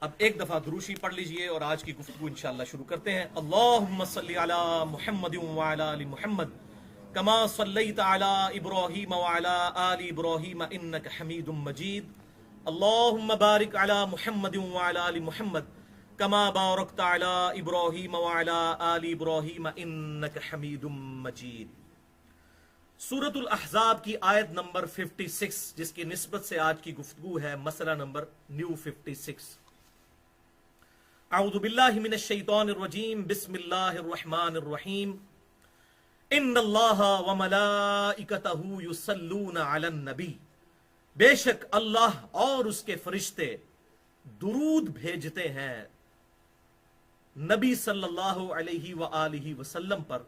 اب ایک دفعہ دروشی پڑھ لیجئے اور آج کی گفتگو انشاءاللہ شروع کرتے ہیں۔ اللہم صلی علی محمد وعلی آل محمد کما صلیت علی ابراہیم وعلی آل ابراہیم انک حمید مجید۔ اللہم بارک علی محمد وعلی آل محمد کما بارکت علی ابراہیم وعلی آل ابراہیم انک حمید مجید۔ سورۃ الاحزاب کی آیت نمبر 56 جس کی نسبت سے آج کی گفتگو ہے، مسئلہ نمبر نیو 56۔ اعوذ باللہ من الشیطان الرجیم، بسم اللہ الرحمن الرحیم۔ ان اللہ وملائکتہ یصلون علی النبی، بے شک اللہ اور اس کے فرشتے درود بھیجتے ہیں نبی صلی اللہ علیہ وآلہ وسلم پر۔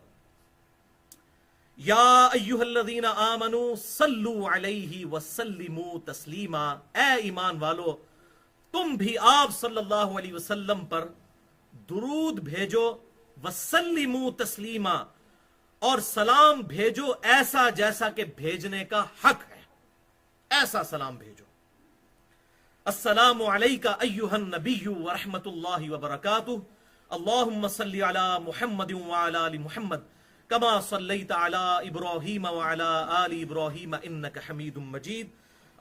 یا ایھا الذین آمنوا صلوا علیہ وسلموا تسلیما، اے ایمان والو تم بھی آپ صلی اللہ علیہ وسلم پر درود بھیجو، وسلموا تسلیما، اور سلام بھیجو ایسا جیسا کہ بھیجنے کا حق ہے، ایسا سلام بھیجو۔ السلام علیکہ ایھا النبی ورحمۃ اللہ وبرکاتہ، اللہم صلی علی محمد وعلی آل محمد کما صلیت علی ابراہیم وعلی آل ابراہیم انک حمید مجید۔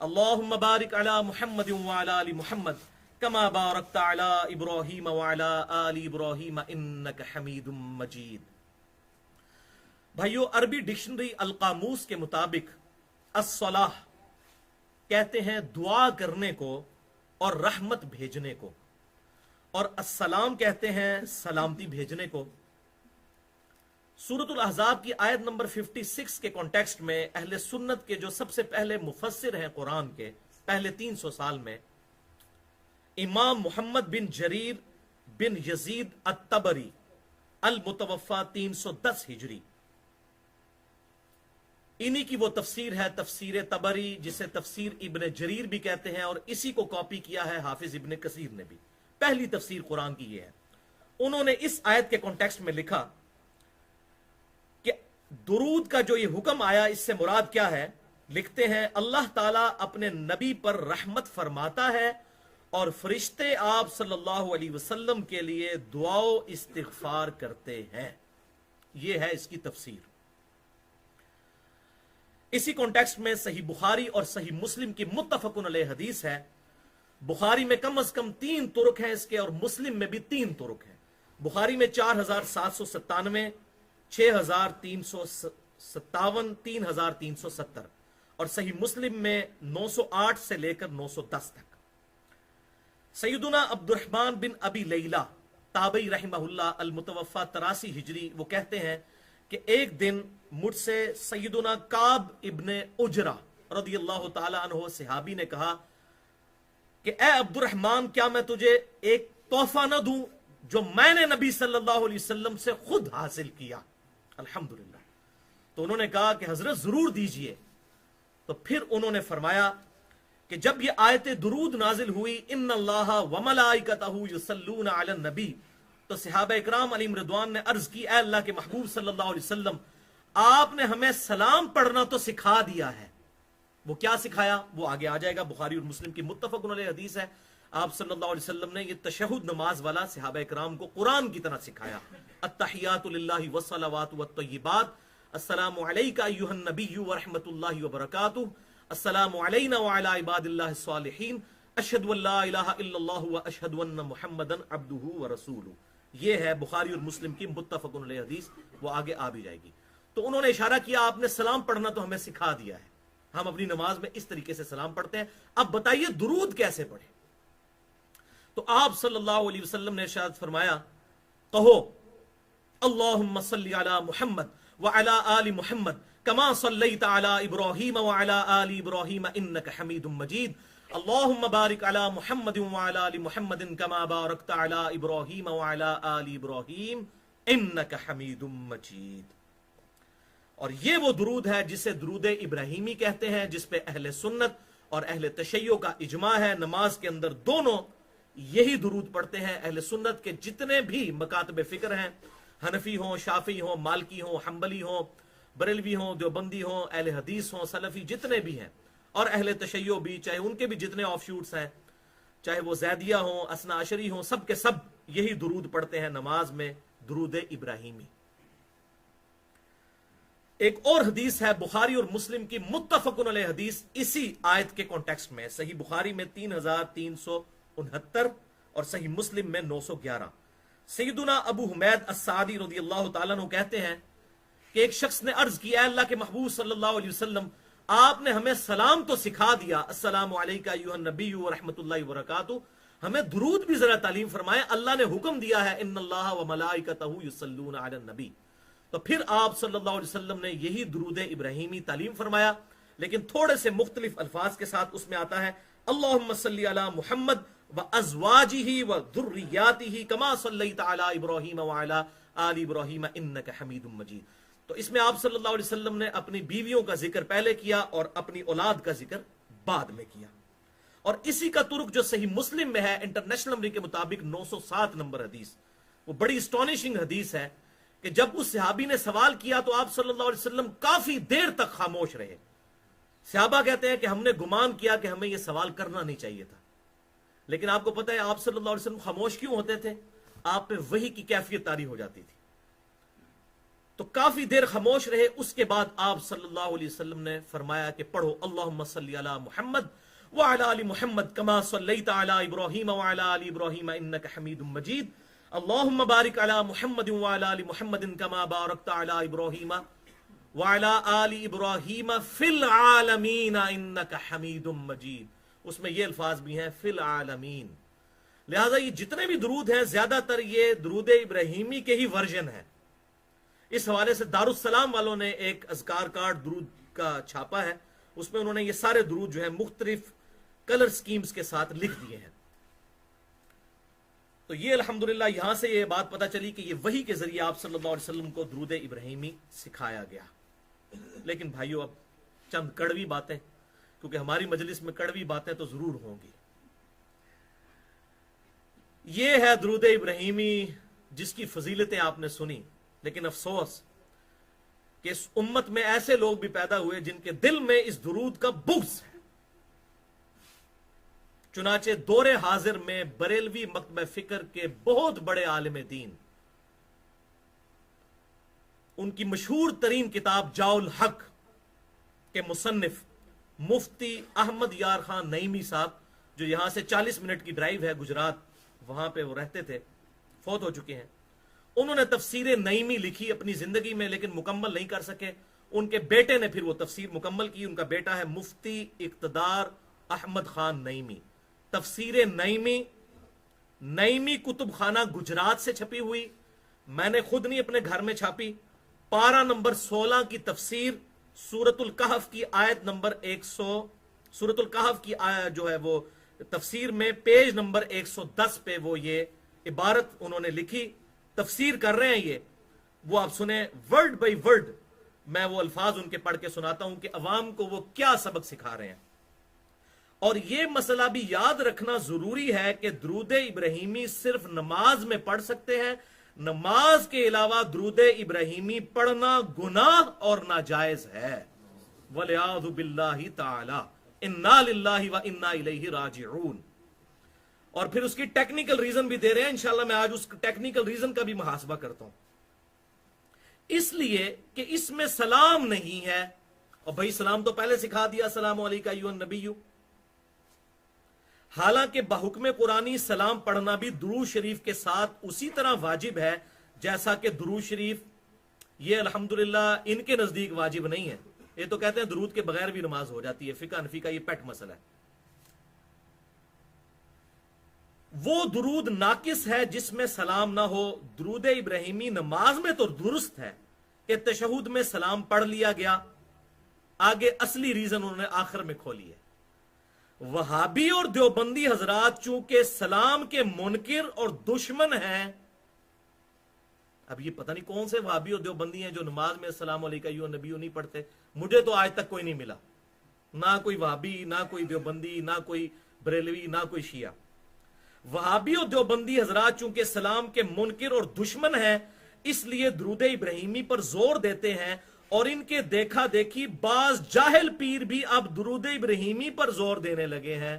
اللہم بارک علی محمد وعلی آل محمد کما بارکت علی ابراہیم وعلی آل ابراہیم انک حمید مجید۔ بھائیو، عربی ڈکشنری القاموس کے مطابق الصلاح کہتے ہیں دعا کرنے کو اور رحمت بھیجنے کو، اور السلام کہتے ہیں سلامتی بھیجنے کو۔ سورۃ الاحزاب کی آیت نمبر 56 کے کانٹیکسٹ میں اہل سنت کے جو سب سے پہلے مفسر ہیں قرآن کے پہلے 300 سال میں، امام محمد بن جریر بن یزید الطبری المتوفى 310 ہجری، انہی کی وہ تفسیر ہے تفسیر طبری، جسے تفسیر ابن جریر بھی کہتے ہیں، اور اسی کو کاپی کیا ہے حافظ ابن کثیر نے بھی۔ پہلی تفسیر قرآن کی یہ ہے۔ انہوں نے اس آیت کے کانٹیکسٹ میں لکھا کہ درود کا جو یہ حکم آیا اس سے مراد کیا ہے۔ لکھتے ہیں اللہ تعالیٰ اپنے نبی پر رحمت فرماتا ہے اور فرشتے آپ صلی اللہ علیہ وسلم کے لیے دعا و استغفار کرتے ہیں۔ یہ ہے اس کی تفسیر۔ اسی کانٹیکسٹ میں صحیح بخاری اور صحیح مسلم کی متفق علیہ حدیث ہے۔ بخاری میں کم از کم 3 طرق ہیں اس کے، اور مسلم میں بھی 3 طرق ہیں۔ بخاری میں 4797، 6357، 3370، اور صحیح مسلم میں 908 سے لے کر 910 تک۔ سیدنا عبد الرحمن بن ابی لیلہ تابعی رحمہ اللہ المتوفى 83 ہجری، وہ کہتے ہیں کہ ایک دن مجھ سے سیدنا کعب ابن اجرہ رضی اللہ تعالی عنہ صحابی نے کہا کہ اے عبد الرحمن، کیا میں تجھے ایک تحفہ نہ دوں جو میں نے نبی صلی اللہ علیہ وسلم سے خود حاصل کیا؟ الحمدللہ۔ تو انہوں نے کہا کہ حضرت ضرور دیجئے۔ تو پھر انہوں نے فرمایا کہ جب یہ آیت درود نازل ہوئی ان اللہ وملائکتہ یصلون علی النبی، تو صحابہ اکرام علیہم رضوان نے عرض کی اے اللہ کے محبوب صلی اللہ علیہ وسلم، آپ نے ہمیں سلام پڑھنا تو سکھا دیا ہے۔ وہ کیا سکھایا وہ آگے آ جائے گا، بخاری اور مسلم کی متفق علیہ حدیث ہے۔ آپ صلی اللہ علیہ وسلم نے یہ تشہد نماز والا صحابہ اکرام کو قرآن کی طرح سکھایا۔ التحیات للہ والصلوات والطیبات، السلام علیکہ ایھا النبی ورحمۃ اللہ وبرکاتہ، السلام علینا وعلی عباد اللہ الصالحین، اشہد ان لا الہ الا اللہ واشہد ان محمدا عبدہ ورسولہ۔ یہ ہے بخاری اور مسلم کی متفق علیہ حدیث، وہ آگے آ بھی جائے گی۔ تو انہوں نے اشارہ کیا آپ نے سلام پڑھنا تو ہمیں سکھا دیا ہے، ہم اپنی نماز میں اس طریقے سے سلام پڑھتے ہیں، اب بتائیے درود کیسے پڑھیں؟ تو آپ صلی اللہ علیہ وسلم نے ارشاد فرمایا، کہو اللہم صلی علی محمد وعلی آل محمد کما صلیت علی ابراہیم وعلی آل ابراہیم انک حمید مجید، اللہم بارک علی محمد وعلی آل محمد کما بارکت علی ابراہیم وعلی آل ابراہیم انک حمید مجید۔ اور یہ وہ درود ہے جسے درود ابراہیمی کہتے ہیں، جس پہ اہل سنت اور اہل تشیع کا اجماع ہے۔ نماز کے اندر دونوں یہی درود پڑھتے ہیں۔ اہل سنت کے جتنے بھی مکاتب فکر ہیں، حنفی ہوں، شافعی ہوں، مالکی ہوں، حنبلی ہوں، بریلوی ہوں، دیوبندی ہوں، اہل حدیث ہوں، سلفی جتنے بھی ہیں، اور اہل تشیع بھی، چاہے ان کے بھی جتنے آف شوٹس ہیں، چاہے وہ زیدیہ ہوں، اسنا عشری ہوں، سب کے سب یہی درود پڑھتے ہیں نماز میں، درود ابراہیمی۔ ایک اور حدیث ہے بخاری اور مسلم کی متفق علیہ حدیث اسی آیت کے کانٹیکسٹ میں، صحیح بخاری میں 3369 اور صحیح مسلم میں 911۔ سیدنا ابو حمید السعدی رضی اللہ تعالیٰ عنہ کہتے ہیں کہ ایک شخص نے عرض کیا، اللہ کے محبوب صلی اللہ علیہ وسلم، آپ نے ہمیں سلام تو سکھا دیا، السلام علیکہ ایھا النبی ورحمۃ اللہ وبرکاتہ، ہمیں درود بھی ذرا تعلیم فرمائے، اللہ نے حکم دیا ہے ان اللہ وملائکتہ یصلون علی النبی۔ تو پھر آپ صلی اللہ علیہ وسلم نے یہی درود ابراہیمی تعلیم فرمایا، لیکن تھوڑے سے مختلف الفاظ کے ساتھ۔ اس میں آتا ہے اللہم صلی علی محمد وازواجہ وذریاتہ کما صلیت علی ابراہیم وعلی آل ابراہیم انک حمید مجید۔ تو اس میں آپ صلی اللہ علیہ وسلم نے اپنی بیویوں کا ذکر پہلے کیا اور اپنی اولاد کا ذکر بعد میں کیا، اور اسی کا ترک جو صحیح مسلم میں ہے انٹرنیشنل نمبر کے مطابق 907 نمبر حدیث، وہ بڑی اسٹانشنگ حدیث ہے کہ جب اس صحابی نے سوال کیا تو آپ صلی اللہ علیہ وسلم کافی دیر تک خاموش رہے۔ صحابہ کہتے ہیں کہ ہم نے گمان کیا کہ ہمیں یہ سوال کرنا نہیں چاہیے تھا، لیکن آپ کو پتہ ہے آپ صلی اللہ علیہ وسلم خاموش کیوں ہوتے تھے؟ آپ پہ وحی کی کیفیت طاری ہو جاتی تھی، تو کافی دیر خاموش رہے۔ اس کے بعد آپ صلی اللہ علیہ وسلم نے فرمایا کہ پڑھو اللہم صلی علی محمد وعلی آل محمد کما صلیت علی ابراہیم وعلی آل ابراہیم انک حمید مجید، اللہم بارک علی محمد وعلی آل محمد کما بارکت علی ابراہیم وعلی آل ابراہیم فی العالمین انک حمید مجید۔ اس میں یہ الفاظ بھی ہیں فی العالمین، لہذا یہ جتنے بھی درود ہیں زیادہ تر یہ درود ابراہیمی کے ہی ورژن ہیں۔ اس حوالے سے دارالسلام والوں نے ایک اذکار کارڈ درود کا چھاپا ہے، اس میں انہوں نے یہ سارے درود جو ہیں مختلف کلر سکیمز کے ساتھ لکھ دیے ہیں۔ تو یہ الحمدللہ یہاں سے یہ بات پتہ چلی کہ یہ وحی کے ذریعے آپ صلی اللہ علیہ وسلم کو درود ابراہیمی سکھایا گیا۔ لیکن بھائیو اب چند کڑوی باتیں، کیونکہ ہماری مجلس میں کڑوی باتیں تو ضرور ہوں گی۔ یہ ہے درود ابراہیمی جس کی فضیلتیں آپ نے سنی، لیکن افسوس کہ اس امت میں ایسے لوگ بھی پیدا ہوئے جن کے دل میں اس درود کا بغض ہے۔ چنانچہ دور حاضر میں بریلوی مکتبہ فکر کے بہت بڑے عالم دین، ان کی مشہور ترین کتاب جاء الحق کے مصنف مفتی احمد یار خان نعیمی صاحب، جو یہاں سے 40 منٹ کی ڈرائیو ہے گجرات، وہاں پہ وہ رہتے تھے، فوت ہو چکے ہیں۔ انہوں نے تفسیر نعیمی لکھی اپنی زندگی میں، لیکن مکمل نہیں کر سکے۔ ان کے بیٹے نے پھر وہ تفسیر مکمل کی، ان کا بیٹا ہے مفتی اقتدار احمد خان نعیمی۔ تفسیر نعیمی، نعیمی کتب خانہ گجرات سے چھپی ہوئی، میں نے خود نہیں اپنے گھر میں چھاپی۔ پارہ نمبر 16 کی تفسیر، سورۃ الکہف کی آیت نمبر 100، سورۃ الکہف کی جو ہے وہ تفسیر میں پیج نمبر 110 پہ وہ یہ عبارت انہوں نے لکھی، تفسیر کر رہے ہیں یہ، وہ آپ سنیں ورڈ بائی ورڈ، میں وہ الفاظ ان کے پڑھ کے سناتا ہوں کہ عوام کو وہ کیا سبق سکھا رہے ہیں۔ اور یہ مسئلہ بھی یاد رکھنا ضروری ہے کہ درود ابراہیمی صرف نماز میں پڑھ سکتے ہیں، نماز کے علاوہ درود ابراہیمی پڑھنا گناہ اور ناجائز ہے، وَلِعَاذُ بِاللَّهِ تَعَالَى اِنَّا لِلَّهِ وَإِنَّا إِلَيْهِ راجعون۔ اور پھر اس کی ٹیکنیکل ریزن بھی دے رہے ہیں، انشاءاللہ میں آج اس ٹیکنیکل ریزن کا بھی محاسبہ کرتا ہوں۔ اس لیے کہ اس میں سلام نہیں ہے، اور بھائی سلام تو پہلے سکھا دیا، السلام علیکہ ایھا النبی، حالانکہ بحکم قرآنی سلام پڑھنا بھی درود شریف کے ساتھ اسی طرح واجب ہے جیسا کہ درود شریف، یہ الحمدللہ ان کے نزدیک واجب نہیں ہے، یہ تو کہتے ہیں درود کے بغیر بھی نماز ہو جاتی ہے، فقہ حنفی کا یہ پیٹ مسئلہ ہے۔ وہ درود ناقص ہے جس میں سلام نہ ہو۔ درود ابراہیمی نماز میں تو درست ہے کہ تشہد میں سلام پڑھ لیا گیا، آگے اصلی ریزن انہوں نے آخر میں کھولی ہے۔ وہابی اور دیوبندی حضرات چونکہ سلام کے منکر اور دشمن ہیں، اب یہ پتہ نہیں کون سے وہابی اور دیوبندی ہیں جو نماز میں السلام علیکہ ایھا النبی نہیں پڑھتے، مجھے تو آج تک کوئی نہیں ملا، نہ کوئی وہابی، نہ کوئی دیوبندی، نہ کوئی بریلوی، نہ کوئی شیعہ۔ وہابی اور دیوبندی حضرات چونکہ سلام کے منکر اور دشمن ہیں، اس لیے درود ابراہیمی پر زور دیتے ہیں، اور ان کے دیکھا دیکھی بعض جاہل پیر بھی اب درود ابراہیمی پر زور دینے لگے ہیں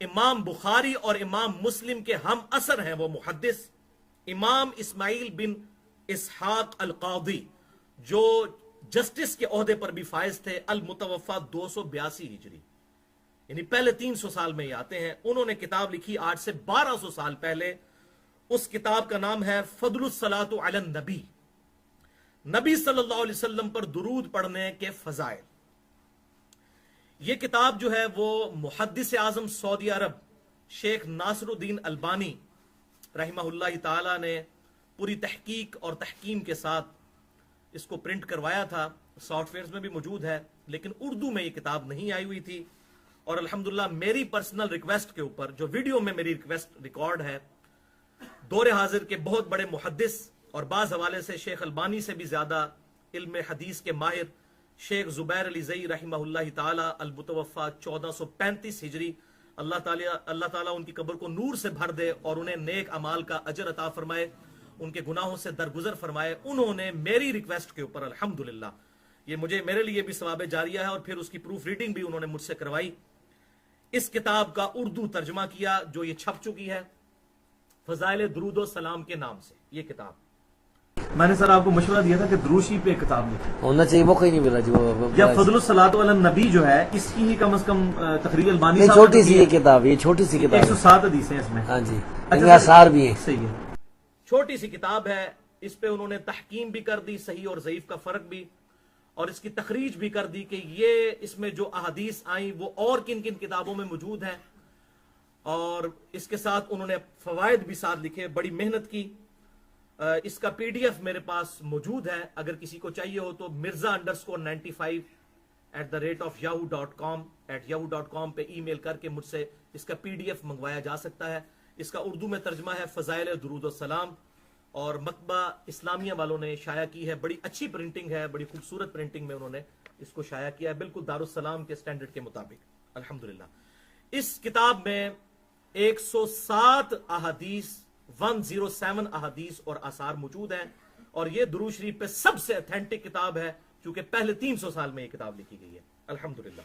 امام بخاری اور امام مسلم کے ہم اثر ہیں وہ محدث امام اسماعیل بن اسحاق القاضی، جو جسٹس کے عہدے پر بھی فائز تھے، المتوفا 282 ہجری، یعنی پہلے 300 سال میں ہی آتے ہیں۔ انہوں نے کتاب لکھی آج سے 1200 سال پہلے۔ اس کتاب کا نام ہے فضل الصلاۃ علی النبی، نبی صلی اللہ علیہ وسلم پر درود پڑھنے کے فضائل۔ یہ کتاب جو ہے وہ محدث اعظم سعودی عرب شیخ ناصر الدین البانی رحمہ اللہ تعالی نے پوری تحقیق اور تحکیم کے ساتھ اس کو پرنٹ کروایا تھا، سافٹ ویئرز میں بھی موجود ہے، لیکن اردو میں یہ کتاب نہیں آئی ہوئی تھی۔ اور الحمدللہ میری پرسنل ریکویسٹ کے اوپر، جو ویڈیو میں میری ریکویسٹ ریکارڈ ہے، دور حاضر کے بہت بڑے محدث اور بعض حوالے سے شیخ البانی سے بھی زیادہ علم حدیث کے ماہر شیخ زبیر علی زئی رحمہ اللہ تعالی المتوفا 1435 ہجری، اللہ تعالیٰ ان کی قبر کو نور سے بھر دے اور انہیں نیک اعمال کا اجر عطا فرمائے، ان کے گناہوں سے درگزر فرمائے، انہوں نے میری ریکویسٹ کے اوپر الحمدللہ یہ میرے لیے بھی ثواب جاریہ ہے، اور پھر اس کی پروف ریڈنگ بھی انہوں نے مجھ سے کروائی، اس کتاب کا اردو ترجمہ کیا جو یہ چھپ چکی ہے، فضائل درود و سلام کے نام سے یہ کتاب۔ میں نے سر آپ کو مشورہ دیا تھا کہ دروشی پہ کتاب لکھیں، ہونا چاہیے، وہ کوئی نہیں ملا جو یا فضل الصلاۃ علی النبی جو ہے اس کی ہی کم از کم تقریر البانی نہیں، صاحب چھوٹی سی یہ کتاب، یہ چھوٹی سی کتاب ہے، 107 حدیث ہیں اس میں۔ ہاں جی، اچھا ان میں آثار بھی ہیں۔ صحیح ہے، چھوٹی سی کتاب ہے، اس پہ انہوں نے تحکیم بھی کر دی، صحیح اور ضعیف کا فرق بھی، اور اس کی تخریج بھی کر دی کہ یہ اس میں جو احادیث آئیں وہ اور کن کن کتابوں میں موجود ہیں، اور اس کے ساتھ انہوں نے فوائد بھی ساتھ لکھے، بڑی محنت کی۔ اس کا پی ڈی ایف میرے پاس موجود ہے، اگر کسی کو چاہیے ہو تو mirza_95@yahoo.com پہ ای میل کر کے مجھ سے اس کا پی ڈی ایف منگوایا جا سکتا ہے۔ اس کا اردو میں ترجمہ ہے فضائل درود و سلام، اور مکتبہ اسلامیہ والوں نے شائع کی ہے، بڑی اچھی پرنٹنگ ہے، بڑی خوبصورت پرنٹنگ میں انہوں نے اس کو شائع کیا ہے، بالکل دارالسلام کے سٹینڈرڈ کے مطابق الحمدللہ۔ اس کتاب میں 107 احادیث 107 احادیث اور آثار موجود ہیں، اور یہ درود شریف پہ سب سے اتھینٹک کتاب ہے، کیونکہ پہلے 300 سال میں یہ کتاب لکھی گئی ہے الحمدللہ۔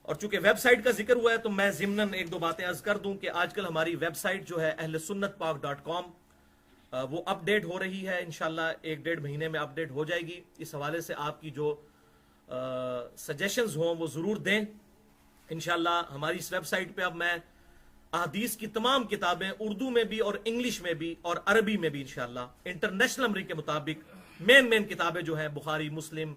اور چونکہ ویب سائٹ کا ذکر ہوا ہے تو میں ضمناً ایک دو باتیں عرض کر دوں کہ آج کل ہماری ویب سائٹ جو ہے ahlsunnatpak.com وہ اپ ڈیٹ ہو رہی ہے، انشاءاللہ 1-1.5 مہینے میں اپ ڈیٹ ہو جائے گی۔ اس حوالے سے آپ کی جو سجیشنز ہوں وہ ضرور دیں انشاءاللہ۔ ہماری اس ویب سائٹ پہ اب میں احادیث کی تمام کتابیں اردو میں بھی اور انگلش میں بھی اور عربی میں بھی انشاءاللہ انٹرنیشنل نمبر کے مطابق مین کتابیں جو ہیں بخاری، مسلم،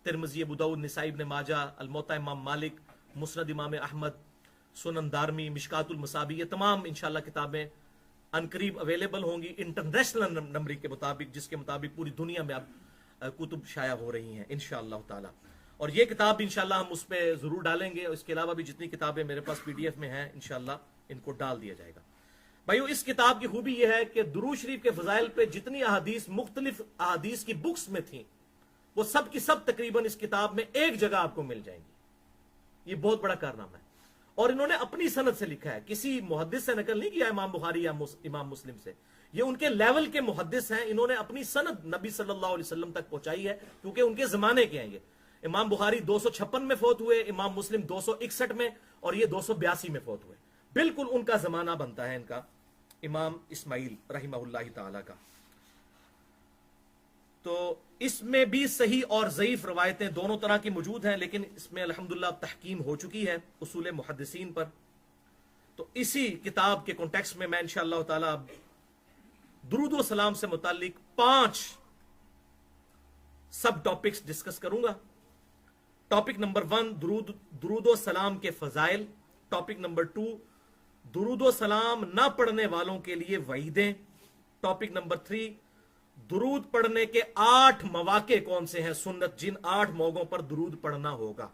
ترمذی، ابو داؤد، نسائی ابن ماجہ، الموطا امام مالک، مسند امام احمد، سنن دارمی، مشکات المصابیح، یہ تمام انشاءاللہ کتابیں انقریب اویلیبل ہوں گی انٹرنیشنل نمبر کے مطابق، جس کے مطابق پوری دنیا میں اب کتب شائع ہو رہی ہیں انشاءاللہ تعالی۔ اور یہ کتاب انشاءاللہ ہم اس پہ ضرور ڈالیں گے، اور اس کے علاوہ بھی جتنی کتابیں میرے پاس پی ڈی ایف میں ہیں انشاءاللہ ان کو ڈال دیا جائے گا۔ بھائیو، اس کتاب کی خوبی یہ ہے کہ درود شریف کے فضائل پہ جتنی احادیث مختلف احادیث کی بکس میں تھیں وہ سب کی سب تقریباً اس کتاب میں ایک جگہ آپ کو مل جائیں گی۔ یہ بہت بڑا کارنامہ ہے، اور انہوں نے اپنی سند سے لکھا ہے، کسی محدث سے نقل نہیں کیا امام بخاری یا امام مسلم سے، یہ ان کے لیول کے محدث ہیں، انہوں نے اپنی سند نبی صلی اللہ علیہ وسلم تک پہنچائی ہے، کیونکہ ان کے زمانے کے ہیں یہ۔ امام بخاری 256 میں فوت ہوئے، امام مسلم 261 میں، اور یہ 282 میں فوت ہوئے، بالکل ان کا زمانہ بنتا ہے ان کا امام اسماعیل رحمہ اللہ تعالی کا۔ تو اس میں بھی صحیح اور ضعیف روایتیں دونوں طرح کی موجود ہیں، لیکن اس میں الحمدللہ تحکیم ہو چکی ہے اصول محدثین پر۔ تو اسی کتاب کے کانٹیکسٹ میں انشاءاللہ تعالی درود و سلام سے متعلق 5 سب ٹاپکس ڈسکس کروں گا۔ ٹاپک نمبر 1 درود و سلام کے فضائل، ٹاپک نمبر 2 درود و سلام نہ پڑھنے والوں کے لیے وعیدیں، ٹاپک نمبر 3 درود پڑھنے کے 8 مواقع کون سے ہیں سنت، جن 8 موقعوں پر درود پڑھنا ہوگا،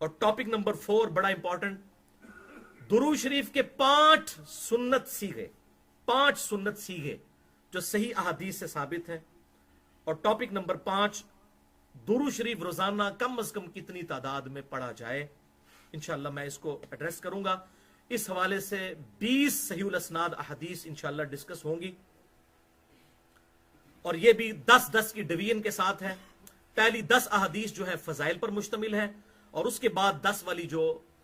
اور ٹاپک نمبر 4 بڑا امپورٹنٹ، درود شریف کے 5 سنت سیغے جو صحیح احادیث سے ثابت ہیں، اور ٹاپک نمبر 5 درود شریف روزانہ کم از کم کتنی تعداد میں پڑھا جائے۔ انشاءاللہ میں اس کو ایڈریس کروں گا۔ اس حوالے سے 20 صحیح الاسناد احادیث انشاءاللہ ڈسکس ہوں گی، اور یہ بھی 10-10 کی ڈویژن کے ساتھ ہے۔ پہلی 10 احادیث جو ہے فضائل پر مشتمل ہے، اور اس کے بعد 10 والی جو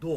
2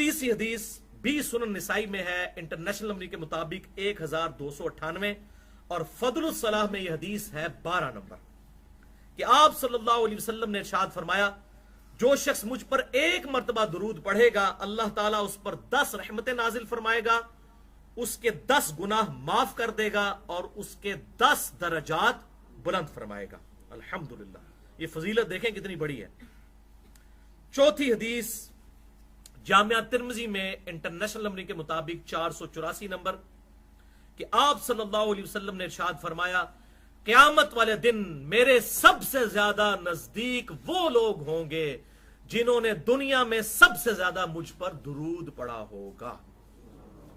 30 حدیث بھی سنن نسائی میں ہے، انٹرنیشنل نمبر کے مطابق 1298، اور فضل الصلاح میں یہ حدیث ہے 12 نمبر، کہ آپ صلی اللہ علیہ وسلم نے ارشاد فرمایا جو شخص مجھ پر ایک مرتبہ درود پڑھے گا اللہ تعالیٰ اس پر 10 رحمتیں نازل فرمائے گا، اس کے 10 گناہ معاف کر دے گا اور اس کے 10 درجات بلند فرمائے گا۔ الحمدللہ، یہ فضیلت دیکھیں کتنی بڑی ہے۔ چوتھی حدیث جامعہ ترمذی میں انٹرنیشنل نمبر کے مطابق 484 نمبر، کہ آپ صلی اللہ علیہ وسلم نے ارشاد فرمایا قیامت والے دن میرے سب سے زیادہ نزدیک وہ لوگ ہوں گے جنہوں نے دنیا میں سب سے زیادہ مجھ پر درود پڑھا ہوگا۔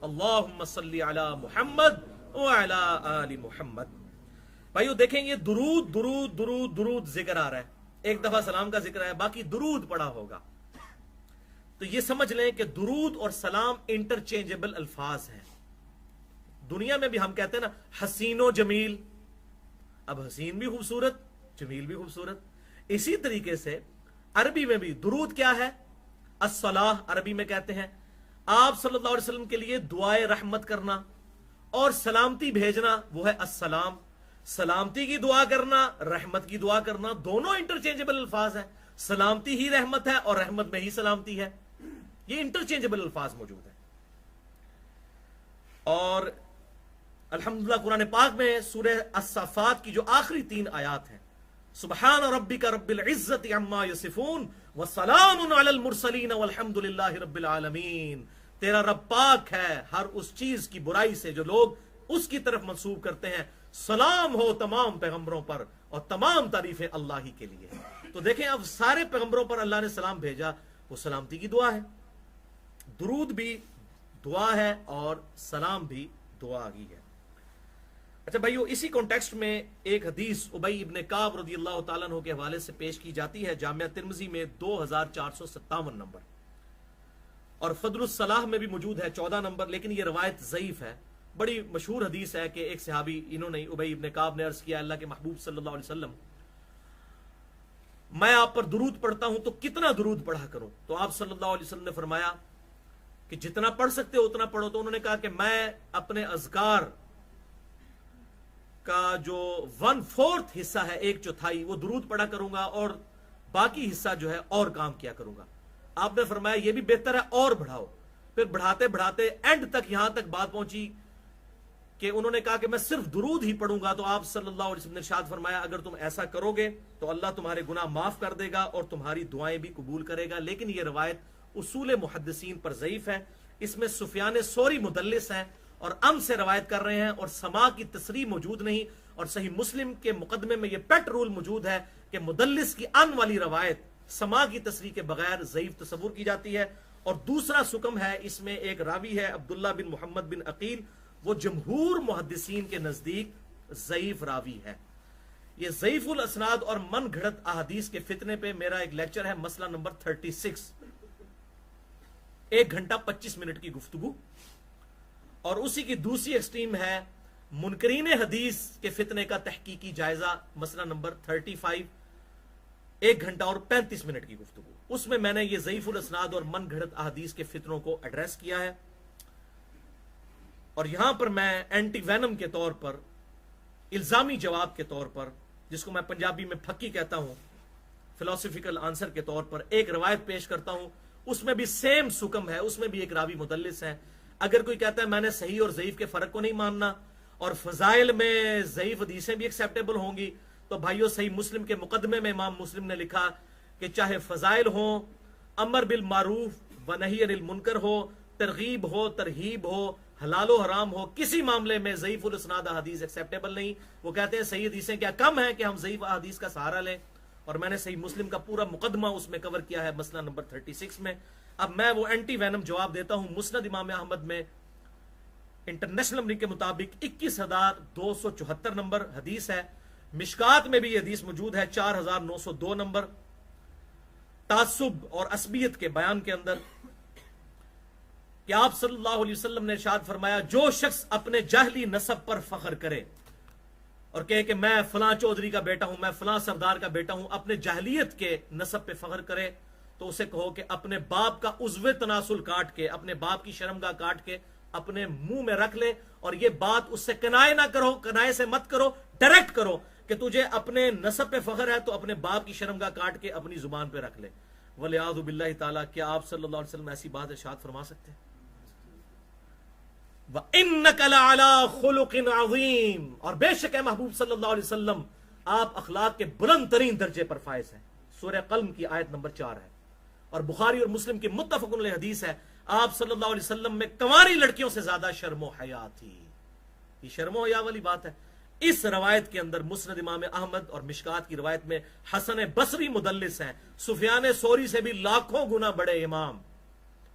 اللہم صلی علی محمد وعلی آل محمد۔ بھائیو دیکھیں یہ درود درود درود درود ذکر آ رہا ہے، ایک دفعہ سلام کا ذکر ہے، باقی درود پڑھا ہوگا۔ تو یہ سمجھ لیں کہ درود اور سلام انٹرچینجبل الفاظ ہیں۔ دنیا میں بھی ہم کہتے ہیں نا حسین و جمیل، اب حسین بھی خوبصورت، جمیل بھی خوبصورت، اسی طریقے سے عربی میں بھی درود کیا ہے؟ الصلاح عربی میں کہتے ہیں۔ آپ صلی اللہ علیہ وسلم کے لیے دعائے رحمت کرنا اور سلامتی بھیجنا وہ ہے السلام۔ سلامتی کی دعا کرنا، رحمت کی دعا کرنا، دونوں انٹرچینجبل الفاظ ہیں۔ سلامتی ہی رحمت ہے اور رحمت میں ہی سلامتی ہے، یہ انٹرچینجبل الفاظ موجود ہیں۔ اور الحمدللہ قرآن پاک میں سورہ الصافات کی جو آخری 3 آیات ہیں، سبحان ربک رب العزت عما یصفون وسلام علی المرسلین والحمدللہ رب العالمین، تیرا رب پاک ہے ہر اس چیز کی برائی سے جو لوگ اس کی طرف منسوب کرتے ہیں، سلام ہو تمام پیغمبروں پر اور تمام تعریفیں اللہ ہی کے لیے۔ تو دیکھیں اب سارے پیغمبروں پر اللہ نے سلام بھیجا، وہ سلامتی کی دعا ہے، درود بھی دعا ہے اور سلام بھی دعا ہی ہے۔ اچھا بھائیو، اسی کانٹیکسٹ میں ایک حدیث ابی ابن کعب رضی اللہ تعالیٰ عنہ کے حوالے سے پیش کی جاتی ہے، جامعہ ترمذی میں 2457 نمبر، اور فضل الصلاح میں بھی موجود ہے 14 نمبر، لیکن یہ روایت ضعیف ہے۔ بڑی مشہور حدیث ہے کہ ایک صحابی انہوں نے ابی ابن کعب نے عرض کیا اللہ کے محبوب صلی اللہ علیہ وسلم میں آپ پر درود پڑھتا ہوں تو کتنا درود پڑھا کروں؟ تو آپ صلی اللہ علیہ وسلم نے فرمایا کہ جتنا پڑھ سکتے ہو اتنا پڑھو۔ تو انہوں نے کہا کہ میں اپنے اذکار کا جو 1/4 حصہ ہے، 1/4 وہ درود پڑھا کروں گا اور باقی حصہ جو ہے اور کام کیا کروں گا۔ آپ نے فرمایا یہ بھی بہتر ہے اور بڑھاؤ۔ پھر بڑھاتے بڑھاتے اینڈ تک یہاں تک بات پہنچی کہ انہوں نے کہا کہ میں صرف درود ہی پڑھوں گا۔ تو آپ صلی اللہ علیہ وسلم نے ارشاد فرمایا اگر تم ایسا کرو گے تو اللہ تمہارے گناہ معاف کر دے گا اور تمہاری دعائیں بھی قبول کرے گا۔ لیکن یہ روایت اصول محدثین پر ضعیف ہے، اس میں سفیان ثوری مدلس ہیں اور سے روایت کر رہے ہیں اور سما کی تصریح موجود نہیں، اور صحیح مسلم کے مقدمے میں یہ پیٹ رول موجود ہے کہ مدلس کی ان والی روایت سما کی تصریح کے بغیر ضعیف تصور کی جاتی ہے۔ اور دوسرا سکم ہے، اس میں ایک راوی ہے عبداللہ بن محمد بن عقیل، وہ جمہور محدثین کے نزدیک ضعیف راوی ہے۔ یہ ضعیف الاسناد اور من گھڑت احادیث کے فتنے پہ میرا ایک لیکچر ہے، مسئلہ نمبر 36، 1 گھنٹہ 25 منٹ کی گفتگو۔ اور اسی کی دوسری ایکسٹریم ہے منکرین حدیث کے فتنے کا تحقیقی جائزہ، مسئلہ نمبر 35، 1 گھنٹہ اور 35 منٹ کی گفتگو۔ اس میں میں نے یہ ضعیف الاسناد اور من گھڑت احادیث کے فتنوں کو ایڈریس کیا ہے، اور یہاں پر میں اینٹی وینم کے طور پر، الزامی جواب کے طور پر، جس کو میں پنجابی میں پھکی کہتا ہوں، فلسفیکل آنسر کے طور پر ایک روایت پیش کرتا ہوں۔ اس میں بھی سیم سکم ہے، اس میں بھی ایک راوی مدلس ہے۔ اگر کوئی کہتا ہے میں نے صحیح اور ضعیف کے فرق کو نہیں ماننا اور فضائل میں ضعیف حدیثیں بھی ایکسیپٹیبل ہوں گی، تو بھائیو صحیح مسلم کے مقدمے میں امام مسلم نے لکھا کہ چاہے فضائل ہوں، امر بالمعروف و نہی عن المنکر ہو، ترغیب ہو، ترہیب ہو، حلال و حرام ہو، کسی معاملے میں ضعیف الاسناد احادیث ایکسیپٹیبل نہیں۔ وہ کہتے ہیں صحیح حدیثیں کیا کم ہیں کہ ہم ضعیف احادیث کا سہارا لیں، اور میں نے صحیح مسلم کا پورا مقدمہ اس میں کور کیا ہے، مسئلہ نمبر 36 میں۔ اب میں وہ اینٹی وینم جواب دیتا ہوں۔ مسند امام احمد میں انٹرنیشنل نمبر کے مطابق 21,274 نمبر حدیث ہے۔ مشکات میں بھی یہ حدیث موجود ہے 4,902 نمبر، تعصب اور عصبیت کے بیان کے اندر، کہ آپ صلی اللہ علیہ وسلم نے ارشاد فرمایا جو شخص اپنے جاہلی نسب پر فخر کرے اور کہے کہ میں فلاں چودھری کا بیٹا ہوں، میں فلاں سردار کا بیٹا ہوں، اپنے جاہلیت کے نسب پہ فخر کرے، تو اسے کہو کہ اپنے باپ کا عضو تناسل کاٹ کے، اپنے باپ کی شرمگاہ کاٹ کے اپنے منہ میں رکھ لے، اور یہ بات اس سے کنائے نہ کرو، کنائے سے مت کرو، ڈائریکٹ کرو کہ تجھے اپنے نسب پہ فخر ہے تو اپنے باپ کی شرمگاہ کاٹ کے اپنی زبان پہ رکھ لے۔ وَلِعَاذُ بِاللَّهِ تعالیٰ، کیا آپ صلی اللہ علیہ وسلم ایسی بات ارشاد فرما سکتے ہیں؟ وَإِنَّكَ لَعَلَىٰ خُلُقٍ عَظِيمٍ، اور بے شک ہے محبوب صلی اللہ علیہ وسلم آپ اخلاق کے بلند ترین درجے پر فائز ہیں۔ سورہ قلم کی آیت نمبر 4 ہے، اور بخاری اور مسلم کی متفق علیہ حدیث ہے، آپ صلی اللہ علیہ وسلم میں کنواری لڑکیوں سے زیادہ شرم و حیا تھی۔ یہ شرم و حیا والی بات ہے۔ اس روایت کے اندر مسند امام احمد اور مشکات کی روایت میں حسن بصری مدلس ہیں، سفیان ثوری سے بھی لاکھوں گنا بڑے امام،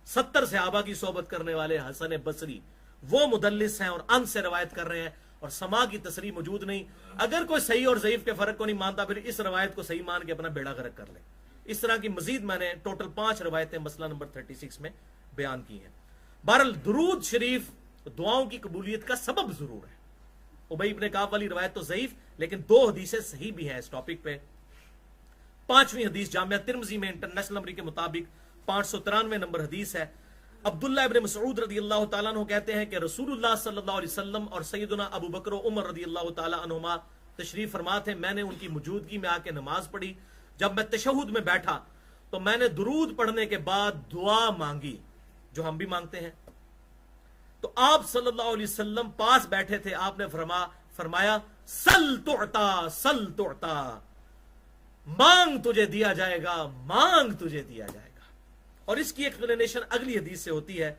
70 صحابہ کی صحبت کرنے والے حسن بصری وہ مدلس ہیں اور ان سے روایت کر رہے ہیں، اور سما کی تصریح موجود نہیں۔ اگر کوئی صحیح اور ضعیف کے فرق کو نہیں مانتا پھر اس روایت کو صحیح مان کے اپنا بیڑا غرق کر لے۔ اس طرح کی مزید میں نے ٹوٹل 5 روایتیں مسئلہ نمبر 36 میں بیان کی ہیں۔ بہرحال درود شریف دعاؤں کی قبولیت کا سبب ضرور ہے۔ ابی ابن کعب والی روایت تو ضعیف، لیکن 2 حدیثیں صحیح بھی ہیں اس ٹاپک پہ۔ 5ویں حدیث جامعہ ترمذی میں انٹرنیشنل نمبر کے مطابق 593 نمبر حدیث ہے۔ عبداللہ ابن مسعود رضی اللہ تعالیٰ عنہ کہتے ہیں کہ رسول اللہ صلی اللہ علیہ وسلم اور سیدنا ابو بکر و عمر رضی اللہ تعالیٰ عنہما تشریف فرما تھے۔ میں نے ان کی موجودگی میں آ کے نماز پڑھی۔ جب میں تشہد میں بیٹھا تو میں نے درود پڑھنے کے بعد دعا مانگی، جو ہم بھی مانگتے ہیں۔ تو آپ صلی اللہ علیہ وسلم پاس بیٹھے تھے، آپ نے فرمایا سل تعطا، سل تعطا، مانگ تجھے دیا جائے گا، مانگ تجھے دیا جائے گا۔ اور اس کی ایکسپلینیشن اگلی حدیث سے ہوتی ہے،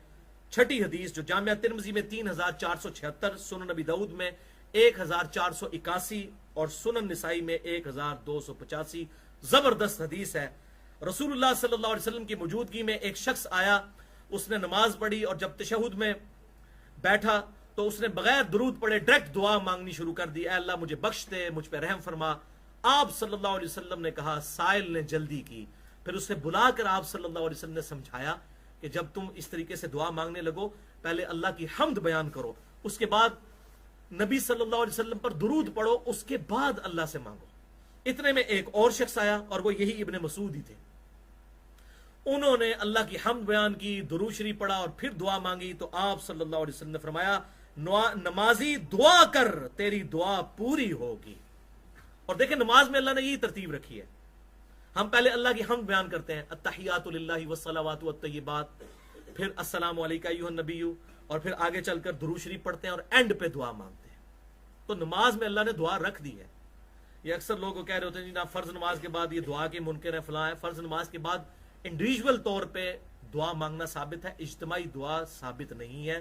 6ٹھی حدیث جو جامعہ ترمذی میں 3476، سنن نبی داؤد میں 1481 اور سنن نسائی میں 1285، زبردست حدیث ہے۔ رسول اللہ صلی اللہ علیہ وسلم کی موجودگی میں ایک شخص آیا، اس نے نماز پڑھی اور جب تشہد میں بیٹھا تو اس نے بغیر درود پڑھے ڈائریکٹ دعا مانگنی شروع کر دی، اے اللہ مجھے بخش دے، مجھ پہ رحم فرما۔ آپ صلی اللہ علیہ وسلم نے کہا، سائل نے جلدی کی، پھر اسے بلا کر آپ صلی اللہ علیہ وسلم نے سمجھایا کہ جب تم اس طریقے سے دعا مانگنے لگو پہلے اللہ کی حمد بیان کرو، اس کے بعد نبی صلی اللہ علیہ وسلم پر درود پڑھو، اس کے بعد اللہ سے مانگو۔ اتنے میں ایک اور شخص آیا اور وہ یہی ابن مسعود ہی تھے۔ انہوں نے اللہ کی حمد بیان کی، درود شریف پڑھا اور پھر دعا مانگی، تو آپ صلی اللہ علیہ وسلم نے فرمایا، نمازی دعا کر، تیری دعا پوری ہوگی۔ اور دیکھیں نماز میں اللہ نے یہی ترتیب رکھی ہے، ہم پہلے اللہ کی حمد بیان کرتے ہیں، التحیات للہ والصلوات والطیبات، پھر السلام علیکہ ایھا النبی، اور پھر آگے چل کر درود شریف پڑھتے ہیں اور اینڈ پہ دعا مانگتے ہیں۔ تو نماز میں اللہ نے دعا رکھ دی ہے۔ یہ اکثر لوگ کہہ رہے ہوتے ہیں جی نا فرض نماز کے بعد یہ دعا کے منکر ہے، فلاں ہے۔ فرض نماز کے بعد انڈیویجول طور پہ دعا مانگنا ثابت ہے، اجتماعی دعا ثابت نہیں ہے۔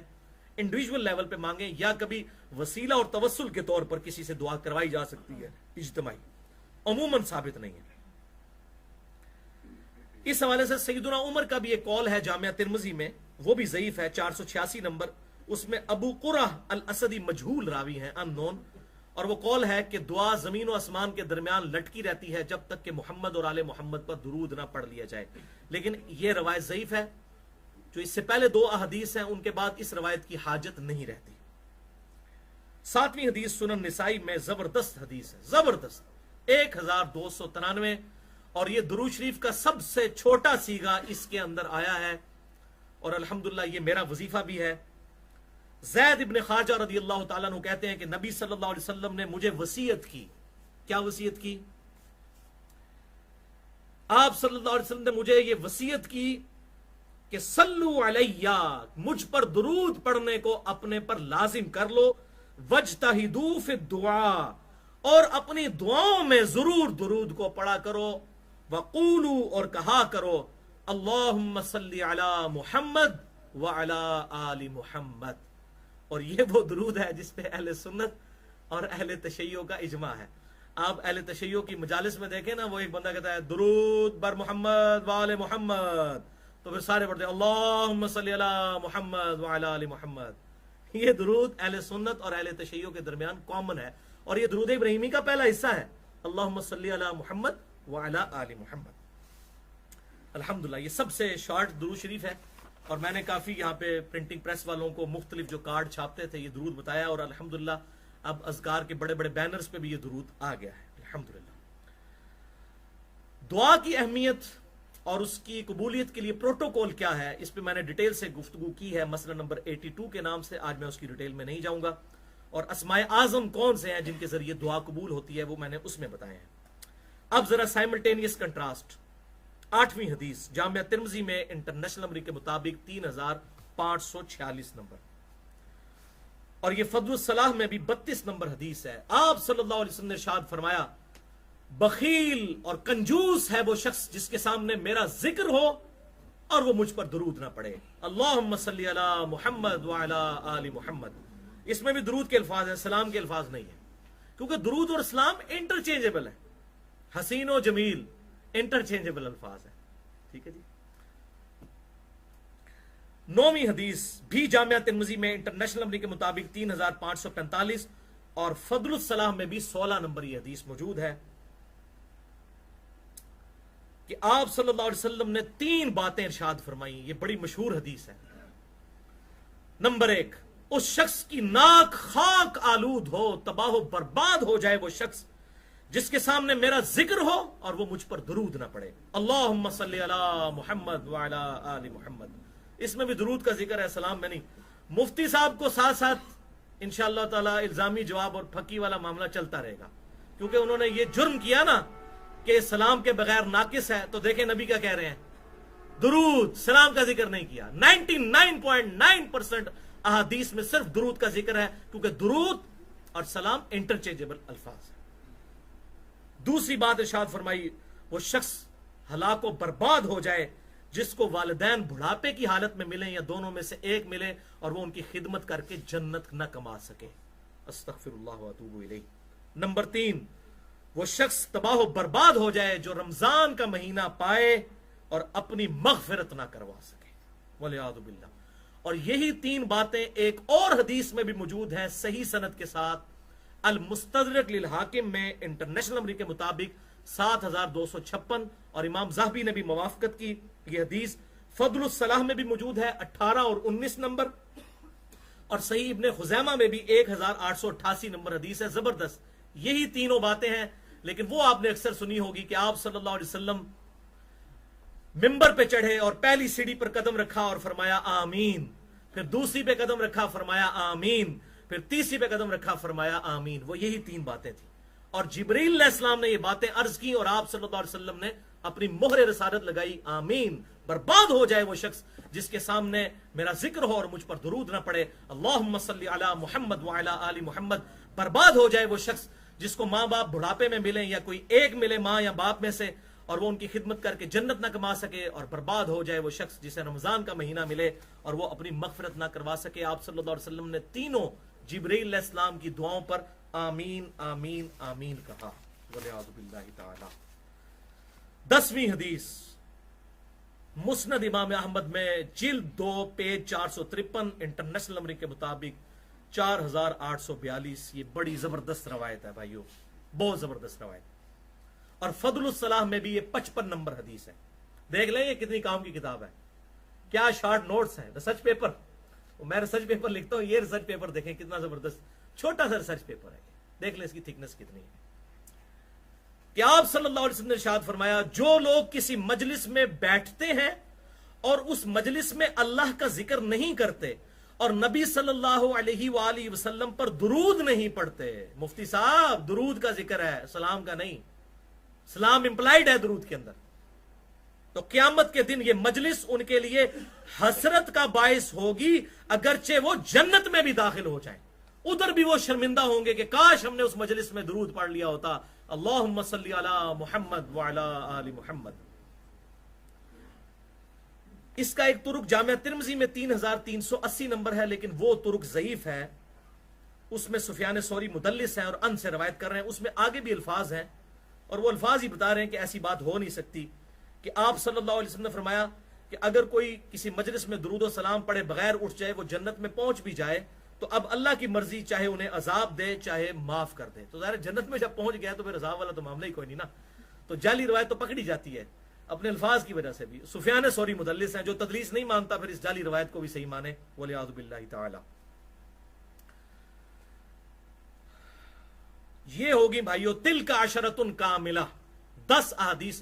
انڈیویجول لیول پہ مانگیں، یا کبھی وسیلہ اور توسل کے طور پر کسی سے دعا کروائی جا سکتی ہے، اجتماعی، عموماً ثابت نہیں ہے۔ اس حوالے سے سیدنا عمر کا بھی ایک قول ہے جامعہ ترمذی میں، وہ بھی ضعیف ہے، 486 نمبر، اس میں ابو قرہ الاسدی مجہول راوی ہیں، ان نون، اور وہ قول ہے کہ دعا زمین و آسمان کے درمیان لٹکی رہتی ہے جب تک کہ محمد اور آل محمد پر درود نہ پڑھ لیا جائے، لیکن یہ روایت ضعیف ہے۔ جو اس سے پہلے 2 احادیث ہیں ان کے بعد اس روایت کی حاجت نہیں رہتی۔ 7ویں حدیث سنن نسائی میں زبردست حدیث ہے، زبردست، 1293، اور یہ درود شریف کا سب سے چھوٹا سیگا اس کے اندر آیا ہے، اور الحمدللہ یہ میرا وظیفہ بھی ہے۔ زید ابن خارجہ رضی اللہ تعالیٰ عنہ کہتے ہیں کہ نبی صلی اللہ علیہ وسلم نے مجھے وصیت کی، کیا وصیت کی؟ آپ صلی اللہ علیہ وسلم نے مجھے یہ وصیت کی کہ صلو علیہ، مجھ پر درود پڑھنے کو اپنے پر لازم کر لو، وجتہدوا فی الدعاء، اور اپنی دعاؤں میں ضرور درود کو پڑھا کرو، وقولوا، اور کہا کرو، اللہم صلی علی محمد وعلی آل محمد۔ اور یہ وہ درود ہے جس پہ اہل سنت اور اہل تشیع کا اجماع ہے۔ آپ اہل تشیع کی مجالس میں دیکھیں نا، وہ ایک بندہ کہتا ہے درود بر محمد وآل محمد، تو پھر سارے پڑھتے ہیں اللہم صلی علی محمد وعلی آل محمد۔ یہ درود اہل سنت اور اہل تشیع کے درمیان کامن ہے، اور یہ درود ابراہیمی کا پہلا حصہ ہے، اللہم صلی علی محمد وعلی آل محمد۔ الحمدللہ یہ سب سے شارٹ درود شریف ہے، اور میں نے کافی یہاں پہ پرنٹنگ پریس والوں کو مختلف جو کارڈ چھاپتے تھے یہ درود بتایا، اور الحمدللہ اب اذکار کے بڑے بڑے بینرز پہ بھی یہ درود آ گیا ہے، الحمدللہ۔ دعا کی اہمیت اور اس کی قبولیت کے لیے پروٹوکول کیا ہے، اس پہ میں نے ڈیٹیل سے گفتگو کی ہے، مسئلہ نمبر 82 کے نام سے. آج میں اس کی ڈیٹیل میں نہیں جاؤں گا. اور اسماء اعظم کون سے ہیں جن کے ذریعے دعا قبول ہوتی ہے وہ میں نے اس میں بتائے ہیں. اب ذرا سائملٹینیس کنٹراسٹ. 8ویں حدیث جامعہ ترمذی میں انٹرنیشنل نمبر کے مطابق 3546 نمبر، اور یہ فضل الصلاح میں بھی 32 نمبر حدیث ہے. آپ صلی اللہ علیہ وسلم نے ارشاد فرمایا بخیل اور کنجوس ہے وہ شخص جس کے سامنے میرا ذکر ہو اور وہ مجھ پر درود نہ پڑے. اللہم صلی علی محمد وعلی آل محمد. اس میں بھی درود کے الفاظ ہیں، سلام کے الفاظ نہیں ہیں، کیونکہ درود اور سلام انٹرچینجبل ہے. حسین و جمیل انٹرچینجبل الفاظ ہیں. ٹھیک ہے جی. 9ویں حدیث بھی جامعہ ترمذی میں انٹرنیشنل نمبر کے مطابق 3545 اور فضل الصلاح میں بھی 16 نمبر یہ حدیث موجود ہے کہ آپ صلی اللہ علیہ وسلم نے 3 باتیں ارشاد فرمائی. یہ بڑی مشہور حدیث ہے. نمبر 1، اس شخص کی ناک خاک آلود ہو، تباہ و برباد ہو جائے وہ شخص جس کے سامنے میرا ذکر ہو اور وہ مجھ پر درود نہ پڑے. اللہم صلی علی محمد وعلی آل محمد. اس میں بھی درود کا ذکر ہے، سلام میں نہیں. مفتی صاحب کو ساتھ ساتھ انشاءاللہ تعالی الزامی جواب اور پھکی والا معاملہ چلتا رہے گا، کیونکہ انہوں نے یہ جرم کیا نا کہ سلام کے بغیر ناقص ہے. تو دیکھیں نبی کیا کہہ رہے ہیں، درود سلام کا ذکر نہیں کیا. 99.9% احادیث میں صرف درود کا ذکر ہے، کیونکہ درود اور سلام انٹرچینجبل الفاظ ہیں. دوسری بات ارشاد فرمائی وہ شخص ہلاک و برباد ہو جائے جس کو والدین بڑھاپے کی حالت میں ملیں یا دونوں میں سے ایک ملے اور وہ ان کی خدمت کر کے جنت نہ کما سکے. استغفر اللہ واتوب الیہ. نمبر 3، وہ شخص تباہ و برباد ہو جائے جو رمضان کا مہینہ پائے اور اپنی مغفرت نہ کروا سکے، والعیاذ باللہ. اور یہی 3 باتیں ایک اور حدیث میں بھی موجود ہیں صحیح سند کے ساتھ. المستدرک للحاکم میں انٹرنیشنل نمبر کے مطابق 7256 اور امام زاہبی نے بھی موافقت کی. یہ حدیث فضل الصلاح میں بھی موجود ہے 18 اور 19 نمبر، اور صحیح ابن خزیمہ میں بھی 1888 نمبر حدیث ہے. زبردست. یہی تینوں باتیں ہیں، لیکن وہ آپ نے اکثر سنی ہوگی کہ آپ صلی اللہ علیہ وسلم ممبر پہ چڑھے اور پہلی سیڑھی پر قدم رکھا اور فرمایا آمین، پھر دوسری پہ قدم رکھا فرمایا آمین، پھر تیسری پہ قدم رکھا فرمایا آمین. وہ یہی 3 باتیں تھیں، اور جبریل علیہ السلام نے یہ باتیں عرض کی اور آپ صلی اللہ علیہ وسلم نے اپنی مہر رسالت لگائی. آمین. برباد ہو جائے وہ شخص جس کے سامنے میرا ذکر ہو اور مجھ پر درود نہ پڑے. اللہم صلی علی محمد وعلی آل محمد. برباد ہو جائے وہ شخص جس کو ماں باپ بڑھاپے میں ملیں یا کوئی ایک ملے ماں یا باپ میں سے اور وہ ان کی خدمت کر کے جنت نہ کما سکے. اور برباد ہو جائے وہ شخص جسے رمضان کا مہینہ ملے اور وہ اپنی مغفرت نہ کروا سکے. آپ صلی اللہ علیہ وسلم نے تینوں جبریل علیہ السلام کی دعاؤں پر آمین آمین آمین کہا. والعیاذ باللہ تعالی. 10ویں حدیث مسند امام احمد میں جلد 2 پیج 453 انٹرنیشنل نمبر کے مطابق 4842. یہ بڑی زبردست روایت ہے بھائیو، بہت زبردست روایت. اور فضل الصلاح میں بھی یہ 55 نمبر حدیث ہے. دیکھ لیں یہ کتنی کام کی کتاب ہے، کیا شارٹ نوٹس ہیں. ریسرچ پیپر، میں ریسرچ پیپر لکھتا ہوں، یہ ریسرچ پیپر دیکھیں کتنا زبردست چھوٹا سا ریسرچ پیپر ہے. دیکھ لیں اس کی تھکنس کتنی ہے. کہ آپ صلی اللہ علیہ وسلم نے ارشاد فرمایا جو لوگ کسی مجلس میں بیٹھتے ہیں اور اس مجلس میں اللہ کا ذکر نہیں کرتے اور نبی صلی اللہ علیہ وآلہ وسلم پر درود نہیں پڑھتے. مفتی صاحب درود کا ذکر ہے، سلام کا نہیں. سلام امپلائیڈ ہے درود کے اندر. تو قیامت کے دن یہ مجلس ان کے لیے حسرت کا باعث ہوگی، اگرچہ وہ جنت میں بھی داخل ہو جائیں. ادھر بھی وہ شرمندہ ہوں گے کہ کاش ہم نے اس مجلس میں درود پڑھ لیا ہوتا. اللہم صلی علی محمد وعلی آل محمد. اس کا ایک طرق جامعہ ترمذی میں 3380 نمبر ہے، لیکن وہ طرق ضعیف ہے. اس میں سفیان ثوری مدلس ہیں اور ان سے روایت کر رہے ہیں. اس میں آگے بھی الفاظ ہیں اور وہ الفاظ ہی بتا رہے ہیں کہ ایسی بات ہو نہیں سکتی کہ آپ صلی اللہ علیہ وسلم نے فرمایا کہ اگر کوئی کسی مجلس میں درود و سلام پڑھے بغیر اٹھ جائے، وہ جنت میں پہنچ بھی جائے تو اب اللہ کی مرضی، چاہے انہیں عذاب دے چاہے معاف کر دے. تو ظاہر جنت میں جب پہنچ گیا تو پھر عذاب والا تو معاملہ ہی کوئی نہیں نا. تو جعلی روایت تو پکڑی جاتی ہے اپنے الفاظ کی وجہ سے بھی. سفیان ثوری مدلس ہیں، جو تدلیس نہیں مانتا پھر اس جعلی روایت کو بھی صحیح مانے. والعیاذ باللہ تعالی. یہ ہوگی بھائیو تلک عشرۃ کاملہ، 10 احادیث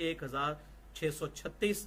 1636।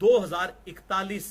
2041,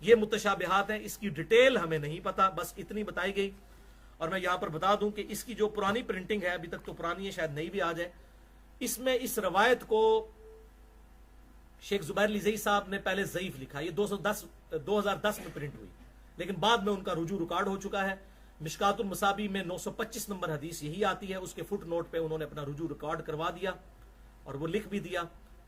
یہ متشابہات ہیں، اس کی ڈیٹیل ہمیں نہیں پتا، بس اتنی بتائی گئی۔ اور میں یہاں پر بتا دوں کہ اس کی جو پرانی پرنٹنگ ہے، ابھی تک تو پرانی ہے، شاید نئی بھی آ جائے، اس میں اس روایت کو شیخ زبیر لزئی صاحب نے پہلے ضعیف لکھا، یہ 2010 میں پرنٹ ہوئی، لیکن بعد میں ان کا رجوع ریکارڈ ہو چکا ہے۔ مشکات المصابی میں 925 نمبر حدیث یہی آتی ہے، اس کے فٹ نوٹ پہ انہوں نے اپنا رجوع ریکارڈ کروا دیا اور وہ لکھ بھی دیا۔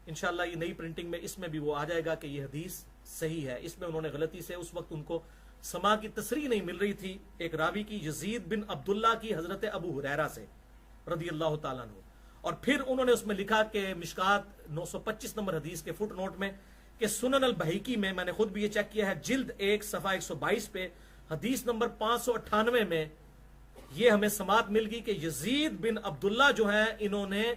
انشاءاللہ یہ نئی پرنٹنگ میں اس میں بھی وہ آ جائے گا کہ یہ حدیث صحیح ہے۔ اس میں انہوں نے غلطی سے، اس وقت ان کو سما کی تصریح نہیں مل رہی تھی ایک راوی کی، یزید بن عبداللہ کی حضرت ابو ہریرہ سے رضی اللہ تعالیٰ عنہ، اور پھر انہوں نے اس میں لکھا کہ مشکات 925 نمبر حدیث کے فٹ نوٹ میں کہ سنن البہیقی میں نے خود بھی یہ چیک کیا ہے، جلد 1 صفحہ 122 پہ حدیث نمبر 598 میں یہ ہمیں سماعت مل گئی کہ یزید بن عبداللہ جو ہیں انہوں نے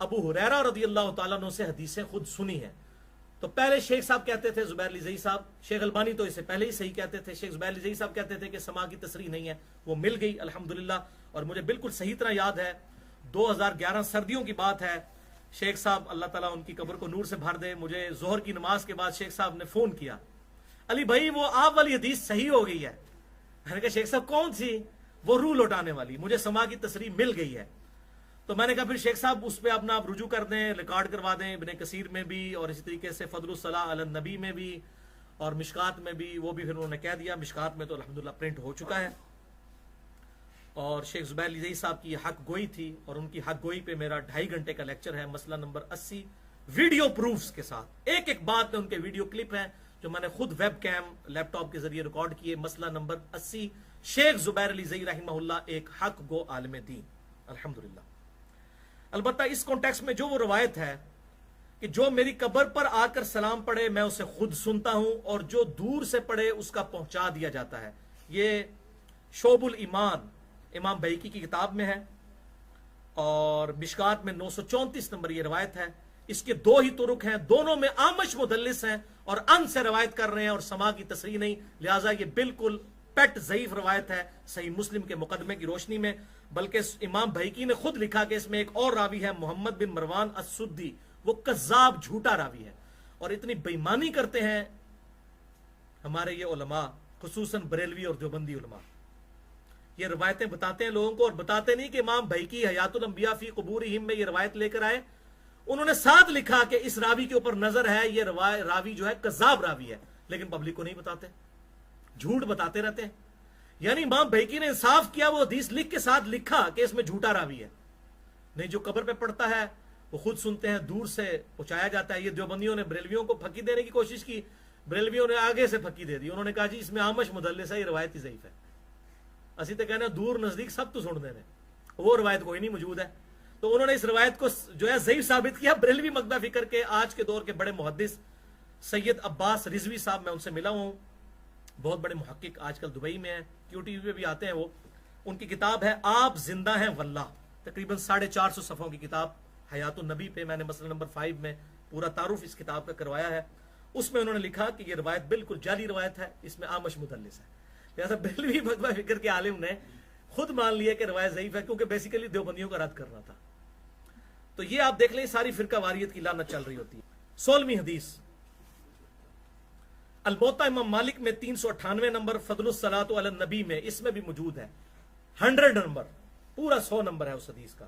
ابو ہریرہ رضی اللہ تعالیٰ عنہ سے حدیثیں خود سنی ہیں۔ تو پہلے شیخ صاحب کہتے تھے، زبیر لزئی صاحب، شیخ البانی تو اسے پہلے ہی صحیح کہتے تھے، شیخ زبیر لزئی صاحب کہتے تھے کہ سما کی تصریح نہیں ہے، وہ مل گئی الحمدللہ۔ اور مجھے بالکل صحیح طرح یاد ہے 2011 سردیوں کی بات ہے، شیخ صاحب اللہ تعالیٰ ان کی قبر کو نور سے بھر دے، مجھے ظہر کی نماز کے بعد شیخ صاحب نے فون کیا، علی بھائی وہ آپ والی حدیث صحیح ہو گئی ہے۔ میں نے کہا شیخ صاحب کون سی؟ وہ روح لوٹانے والی، مجھے سما کی تصریح مل گئی ہے۔ تو میں نے کہا پھر شیخ صاحب اس پہ اپنا آپ رجوع کر دیں، ریکارڈ کروا دیں، ابن کثیر میں بھی اور اسی طریقے سے فضل الصلاح علی النبی میں بھی اور مشکات میں بھی، وہ بھی پھر انہوں نے کہہ دیا۔ مشکات میں تو الحمدللہ پرنٹ ہو چکا ہے، اور شیخ زبیر لزئی صاحب کی یہ حق گوئی تھی، اور ان کی حق گوئی پہ میرا 2.5 گھنٹے کا لیکچر ہے، مسئلہ نمبر 80 ویڈیو پروفز کے ساتھ، ایک ایک بات میں ان کے ویڈیو کلپ ہیں جو میں نے خود ویب کیم لیپ ٹاپ کے ذریعے ریکارڈ کیے۔ مسئلہ نمبر 80، شیخ زبیر لزئی رحمہ اللہ ایک حق گو عالم دین الحمدللہ۔ البتہ اس کانٹیکس میں جو وہ روایت ہے کہ جو میری قبر پر آ کر سلام پڑھے میں اسے خود سنتا ہوں، اور جو دور سے پڑھے اس کا پہنچا دیا جاتا ہے، یہ شعب الایمان امام بہیقی کی کتاب میں ہے، اور مشکات میں 934 نمبر یہ روایت ہے۔ اس کے 2 ہی طرق ہیں، دونوں میں آمش مدلس ہیں اور ان سے روایت کر رہے ہیں اور سما کی تصریح نہیں، لہٰذا یہ بالکل پیٹ ضعیف روایت ہے صحیح مسلم کے مقدمے کی روشنی میں۔ بلکہ امام بہیقی نے خود لکھا کہ اس میں ایک اور راوی ہے محمد بن مروان السدی، وہ کذاب جھوٹا راوی ہے، اور اتنی بےایمانی کرتے ہیں ہمارے یہ علماء، خصوصاً بریلوی اور دیوبندی علماء، یہ روایتیں بتاتے ہیں لوگوں کو، اور بتاتے نہیں کہ امام بہیقی حیات الانبیاء فی قبورہم میں یہ روایت لے کر آئے، انہوں نے ساتھ لکھا کہ اس راوی کے اوپر نظر ہے، یہ راوی جو ہے کذاب راوی ہے، لیکن پبلک کو نہیں بتاتے، جھوٹ بتاتے رہتے ہیں۔ یعنی امام بہیقی نے انصاف کیا، وہ حدیث لکھ کے ساتھ لکھا کہ اس میں جھوٹا راوی ہے، نہیں جو قبر پہ پڑتا ہے وہ خود سنتے ہیں، دور سے پہنچایا جاتا ہے۔ یہ دیوبندیوں نے بریلویوں کو پھکی دینے کی کوشش کی، بریلویوں نے آگے سے پھکی دے دی، انہوں نے کہا جی اس میں آمش مدلس ہے، یہ روایت ہی ضعیف ہے۔ اسی تو کہنا دور نزدیک سب تو سن دینے، وہ روایت کوئی نہیں موجود ہے۔ تو انہوں نے اس روایت کو جو ہے ضعیف ثابت کیا۔ بریلوی مکتبہ فکر کے آج کے دور کے بڑے محدث سید عباس رضوی صاحب، میں ان سے ملا ہوں، بہت بڑے محقق، آج کل دبئی میں ہیں، QTV پہ بھی آتے ہیں وہ، ان کی کتاب ہے آپ زندہ ہیں واللہ، تقریباً 450 صفحوں کی کتاب حیات النبی پہ، میں نے مسئلہ نمبر 5 میں پورا تعارف اس کتاب کا کروایا ہے۔ اس میں انہوں نے لکھا کہ یہ روایت بالکل جعلی روایت ہے، اس میں آمش مدلس ہے۔ لہٰذا بریلوی مکتبہ فکر کے عالم نے خود مان لیا کہ روایت ضعیف ہے، کیونکہ بیسیکلی دیوبندیوں کا رد کرنا تھا۔ تو یہ آپ دیکھ لیں ساری فرقہ واریت کی لعنت چل رہی ہوتی ہے۔ 16ویں حدیث الموطا امام مالک میں 398 نمبر، فضل الصلاۃ علی النبی میں، اس میں بھی موجود ہے 100 نمبر، پورا 100 نمبر ہے اس حدیث کا،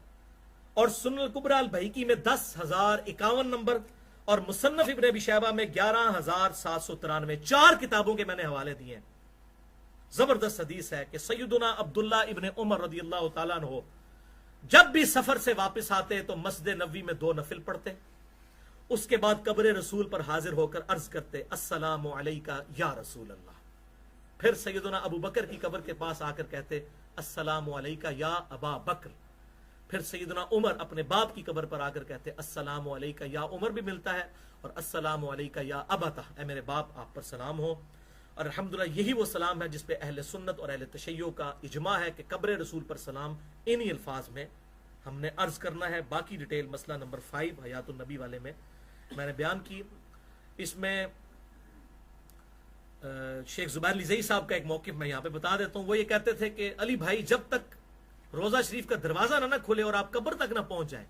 اور سنن الکبریٰ البہیقی میں 10,051 نمبر، اور مصنف ابن ابی شیبہ میں 11,793۔ 4 کتابوں کے میں نے حوالے دیے ہیں۔ زبردست حدیث ہے کہ سیدنا عبداللہ ابن عمر رضی اللہ تعالیٰ عنہ جب بھی سفر سے واپس آتے تو مسجد نبوی میں 2 نفل پڑھتے، اس کے بعد قبر رسول پر حاضر ہو کر عرض کرتے السلام علیکہ یا رسول اللہ، پھر سیدنا ابو بکر کی قبر کے پاس آ کر کہتے السلام علیکہ یا ابا بکر، پھر سیدنا عمر اپنے باپ کی قبر پر آ کر کہتے السلام علیکہ یا عمر بھی ملتا ہے، اور السلام علیکہ یا ابتہ، اے میرے باپ آپ پر سلام ہو۔ اور الحمدللہ یہی وہ سلام ہے جس پہ اہل سنت اور اہل تشیع کا اجماع ہے کہ قبر رسول پر سلام انہی الفاظ میں ہم نے عرض کرنا ہے۔ باقی ڈیٹیل مسئلہ نمبر 5 حیات النبی والے میں نے بیان کی۔ اس میں شیخ زبیر لزئی صاحب کا ایک موقف میں یہاں پہ بتا دیتا ہوں۔ وہ یہ کہتے تھے کہ علی بھائی جب تک روضہ شریف کا دروازہ نہ کھلے اور آپ قبر تک نہ پہنچ جائیں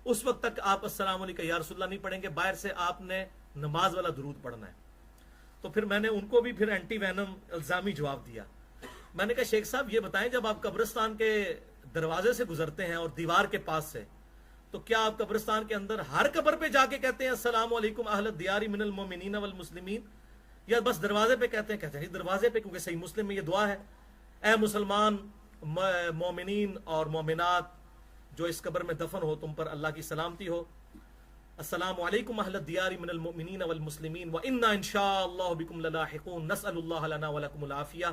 اس وقت تک آپ السلام علیکم یا رسول اللہ نہیں پڑھیں گے، باہر سے آپ نے نماز والا درود پڑھنا ہے۔ تو پھر میں نے ان کو بھی پھر اینٹی وینم الزامی جواب دیا. میں نے کہا شیخ صاحب یہ بتائیں جب آپ قبرستان کے دروازے سے گزرتے ہیں اور دیوار کے پاس سے تو کیا آپ قبرستان کے اندر ہر قبر پہ جا کے کہتے ہیں السلام علیکم اہل الدیار من المؤمنین والمسلمین یا بس دروازے پہ کہتے ہیں؟ کہتے ہیں دروازے پہ، کیونکہ صحیح مسلم میں یہ دعا ہے اے مسلمان مومنین اور مومنات جو اس قبر میں دفن ہو تم پر اللہ کی سلامتی ہو. السلام علیکم اہل الدیار من المؤمنین والمسلمین وانا انشاءاللہ بکم للاحقون نسأل اللہ لنا ولکم العافیہ.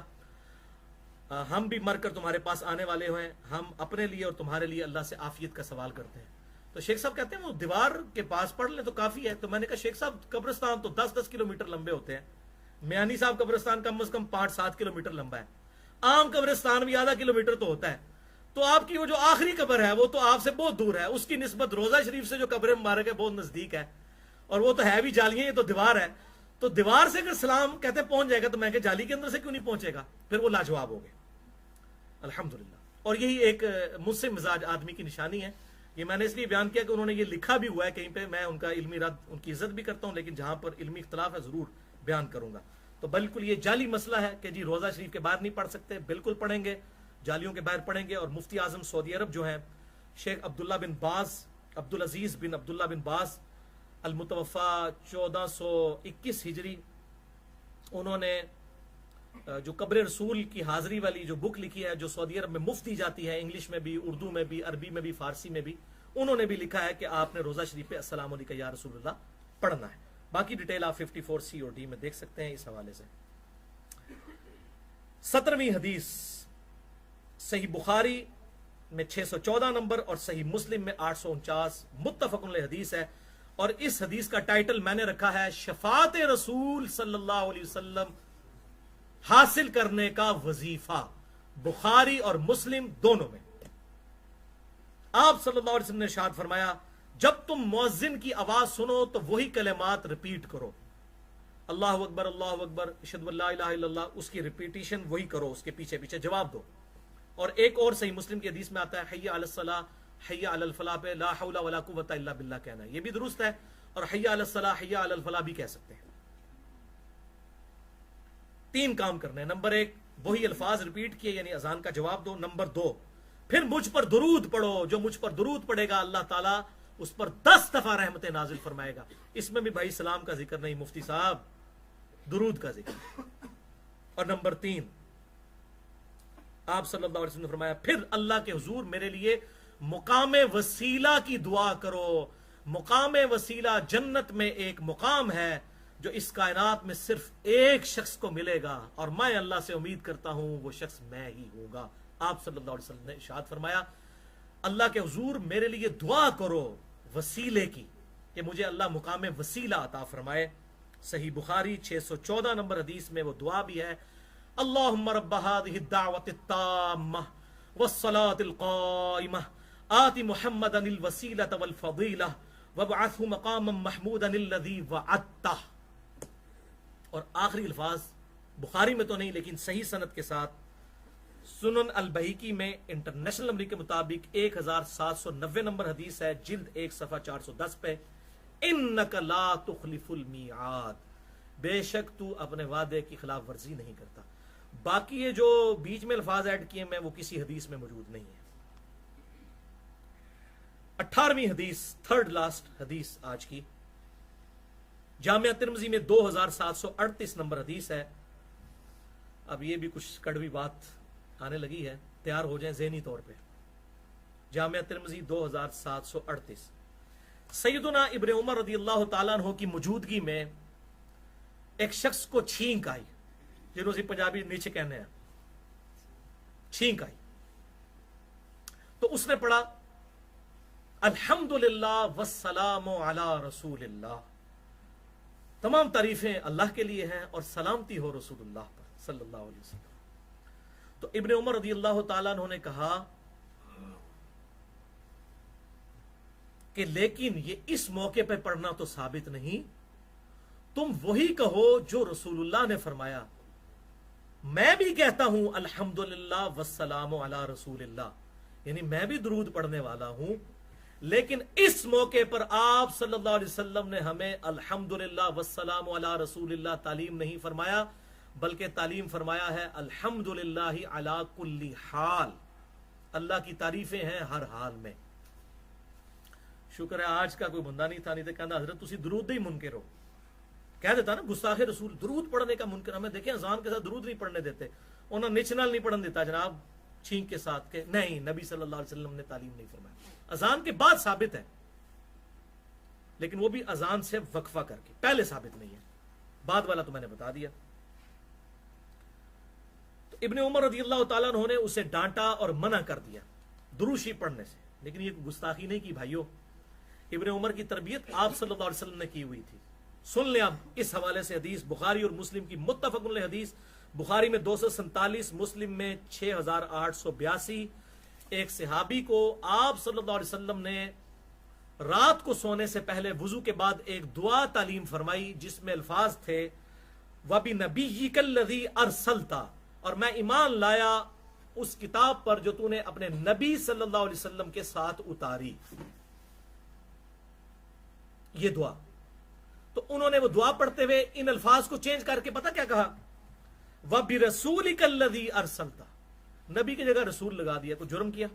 ہم بھی مر کر تمہارے پاس آنے والے ہیں، ہم اپنے لیے اور تمہارے لیے اللہ سے عافیت کا سوال کرتے ہیں. تو شیخ صاحب کہتے ہیں وہ دیوار کے پاس پڑھ لیں تو کافی ہے. تو میں نے کہا شیخ صاحب قبرستان تو 10-10 کلومیٹر لمبے ہوتے ہیں، میانی صاحب قبرستان کم از کم 5-7 کلومیٹر لمبا ہے، عام قبرستان بھی آدھا کلومیٹر تو ہوتا ہے. تو آپ کی وہ جو آخری قبر ہے وہ تو آپ سے بہت دور ہے، اس کی نسبت روضہ شریف سے جو قبر مبارک ہے بہت نزدیک ہے، اور وہ تو ہے بھی جالیاں، یہ تو دیوار ہے. تو دیوار سے اگر سلام کہتے پہنچ جائے گا تو میں کہ جالی کے اندر سے کیوں نہیں پہنچے گا؟ پھر وہ لاجواب ہو گئے الحمدللہ. اور یہی ایک مسلم مزاج آدمی کی نشانی ہے. یہ میں نے اس لیے بیان کیا کہ انہوں نے یہ لکھا بھی ہوا ہے کہیں پہ، میں ان کا علمی رد ان کی عزت بھی کرتا ہوں، لیکن جہاں پر علمی اختلاف ہے ضرور بیان کروں گا. تو بالکل یہ جعلی مسئلہ ہے کہ جی روضہ شریف کے باہر نہیں پڑھ سکتے، بالکل پڑھیں گے، جالیوں کے باہر پڑھیں گے. اور مفتی اعظم سعودی عرب جو ہیں شیخ عبداللہ بن باز، عبدالعزیز بن عبداللہ بن باز المتوفا 1421 ہجری، انہوں نے جو قبر رسول کی حاضری والی جو بک لکھی ہے جو سعودی عرب میں مفت دی جاتی ہے، انگلش میں بھی، اردو میں بھی، عربی میں بھی، فارسی میں بھی، انہوں نے بھی لکھا ہے کہ آپ نے روضہ شریف پہ السلام علیکم یا رسول اللہ پڑھنا ہے. باقی ڈیٹیل آپ 54C اور D میں دیکھ سکتے ہیں اس حوالے سے. 17ویں حدیث صحیح بخاری میں 614 نمبر اور صحیح مسلم میں 849 متفق علیہ حدیث ہے. اور اس حدیث کا ٹائٹل میں نے رکھا ہے شفاعت رسول صلی اللہ علیہ وسلم حاصل کرنے کا وظیفہ، بخاری اور مسلم دونوں میں. آپ صلی اللہ علیہ وسلم نے ارشاد فرمایا جب تم مؤذن کی آواز سنو تو وہی کلمات ریپیٹ کرو، اللہ اکبر اللہ اکبر اشہد ان لا الہ الا اللہ، اس کی ریپیٹیشن وہی کرو، اس کے پیچھے پیچھے جواب دو. اور ایک اور صحیح مسلم کی حدیث میں آتا ہے حی علی الصلاۃ حی علی الفلاح پہ لا حول ولا قوت الا باللہ کہنا ہے، یہ بھی درست ہے. اور حی علی الصلاۃ حی علی الفلاح بھی کہہ سکتے ہیں. 3 کام کرنے ہیں. نمبر 1 وہی الفاظ ریپیٹ کیے یعنی اذان کا جواب دو. نمبر 2 پھر مجھ پر درود پڑھو، جو مجھ پر درود پڑھے گا اللہ تعالیٰ اس پر 10 دفعہ رحمتیں نازل فرمائے گا. اس میں بھی بھائی سلام کا ذکر نہیں مفتی صاحب، درود کا ذکر. اور نمبر 3 آپ صلی اللہ علیہ وسلم نے فرمایا پھر اللہ کے حضور میرے لیے مقام وسیلہ کی دعا کرو. مقام وسیلہ جنت میں ایک مقام ہے جو اس کائنات میں صرف ایک شخص کو ملے گا، اور میں اللہ سے امید کرتا ہوں وہ شخص میں ہی ہوگا. آپ صلی اللہ علیہ وسلم نے ارشاد فرمایا اللہ کے حضور میرے لیے دعا کرو وسیلے کی کہ مجھے اللہ مقام وسیلہ عطا فرمائے. صحیح بخاری 614 نمبر حدیث میں وہ دعا بھی ہے اللہم رب هذه الدعوة التامة والصلاة القائمة آت محمدا الوسیلة والفضیلة وابعثه مقاما محمودا الذي وعدته. اور آخری الفاظ بخاری میں تو نہیں لیکن صحیح سند کے ساتھ سنن البیہقی میں انٹرنیشنل نمبر کے مطابق 1790 نمبر حدیث ہے، جلد 1 صفحہ 410 پہ انک لا تخلف المیعاد، بے شک تو اپنے وعدے کی خلاف ورزی نہیں کرتا. باقی یہ جو بیچ میں الفاظ ایڈ کیے میں وہ کسی حدیث میں موجود نہیں ہے. 18ویں حدیث تھرڈ لاسٹ حدیث آج کی جامعہ ترمذی میں 2738 نمبر حدیث ہے. اب یہ بھی کچھ کڑوی بات آنے لگی ہے، تیار ہو جائیں ذہنی طور پہ. جامعہ ترمذی 2738 سیدنا ابن عمر رضی اللہ تعالیٰ عنہ کی موجودگی میں ایک شخص کو چھینک آئی، جنہوں سے پنجابی نیچے کہنے ہیں چھینک آئی، تو اس نے پڑھا الحمدللہ والسلام علی رسول اللہ، تمام تعریفیں اللہ کے لیے ہیں اور سلامتی ہو رسول اللہ پر صلی اللہ علیہ وسلم. تو ابن عمر رضی اللہ تعالیٰ عنہ نے کہا کہ لیکن یہ اس موقع پہ پڑھنا تو ثابت نہیں، تم وہی کہو جو رسول اللہ نے فرمایا. میں بھی کہتا ہوں الحمدللہ والسلام علی رسول اللہ، یعنی میں بھی درود پڑھنے والا ہوں، لیکن اس موقع پر آپ صلی اللہ علیہ وسلم نے ہمیں الحمدللہ والسلام علی رسول اللہ تعلیم نہیں فرمایا، بلکہ تعلیم فرمایا ہے الحمدللہ علی کل حال، اللہ کی تعریفیں ہیں ہر حال میں۔ شکر ہے آج کا کوئی بندہ نہیں تھا، نہیں تو کہنا حضرت تسی درود ہی منکر ہو، کہہ دیتا نا گستاخ رسول درود پڑھنے کا منکر۔ ہمیں دیکھیں اذان کے ساتھ درود نہیں پڑھنے دیتے، انہوں نے نیچنل نہیں پڑھن دیتا جناب چھینک کے ساتھ، کہ نہیں نبی صلی اللہ علیہ وسلم نے تعلیم نہیں فرمایا۔ اذان کے بعد ثابت ہے، لیکن وہ بھی اذان سے وقفہ کر کے، پہلے ثابت نہیں ہے، بعد والا تو میں نے بتا دیا۔ تو ابن عمر رضی اللہ تعالیٰ عنہ نے اسے ڈانٹا اور منع کر دیا درود شریف پڑھنے سے، لیکن یہ گستاخی نہیں کی بھائیو، ابن عمر کی تربیت آپ صلی اللہ علیہ وسلم نے کی ہوئی تھی۔ سن لیں اب اس حوالے سے حدیث بخاری اور مسلم کی متفق علیہ حدیث، بخاری میں 247، مسلم میں 6882۔ ایک صحابی کو آپ صلی اللہ علیہ وسلم نے رات کو سونے سے پہلے وضو کے بعد ایک دعا تعلیم فرمائی، جس میں الفاظ تھے وَبِنَبِيِّكَ الَّذِي أَرْسَلْتَ، اور میں ایمان لایا اس کتاب پر جو تو نے اپنے نبی صلی اللہ علیہ وسلم کے ساتھ اتاری، یہ دعا۔ تو انہوں نے وہ دعا پڑھتے ہوئے ان الفاظ کو چینج کر کے پتہ کیا کہا، وَبِرَسُولِكَ الَّذِي أَرْسَلْتَ، نبی کی جگہ رسول لگا دیا، کوئی جرم کیا؟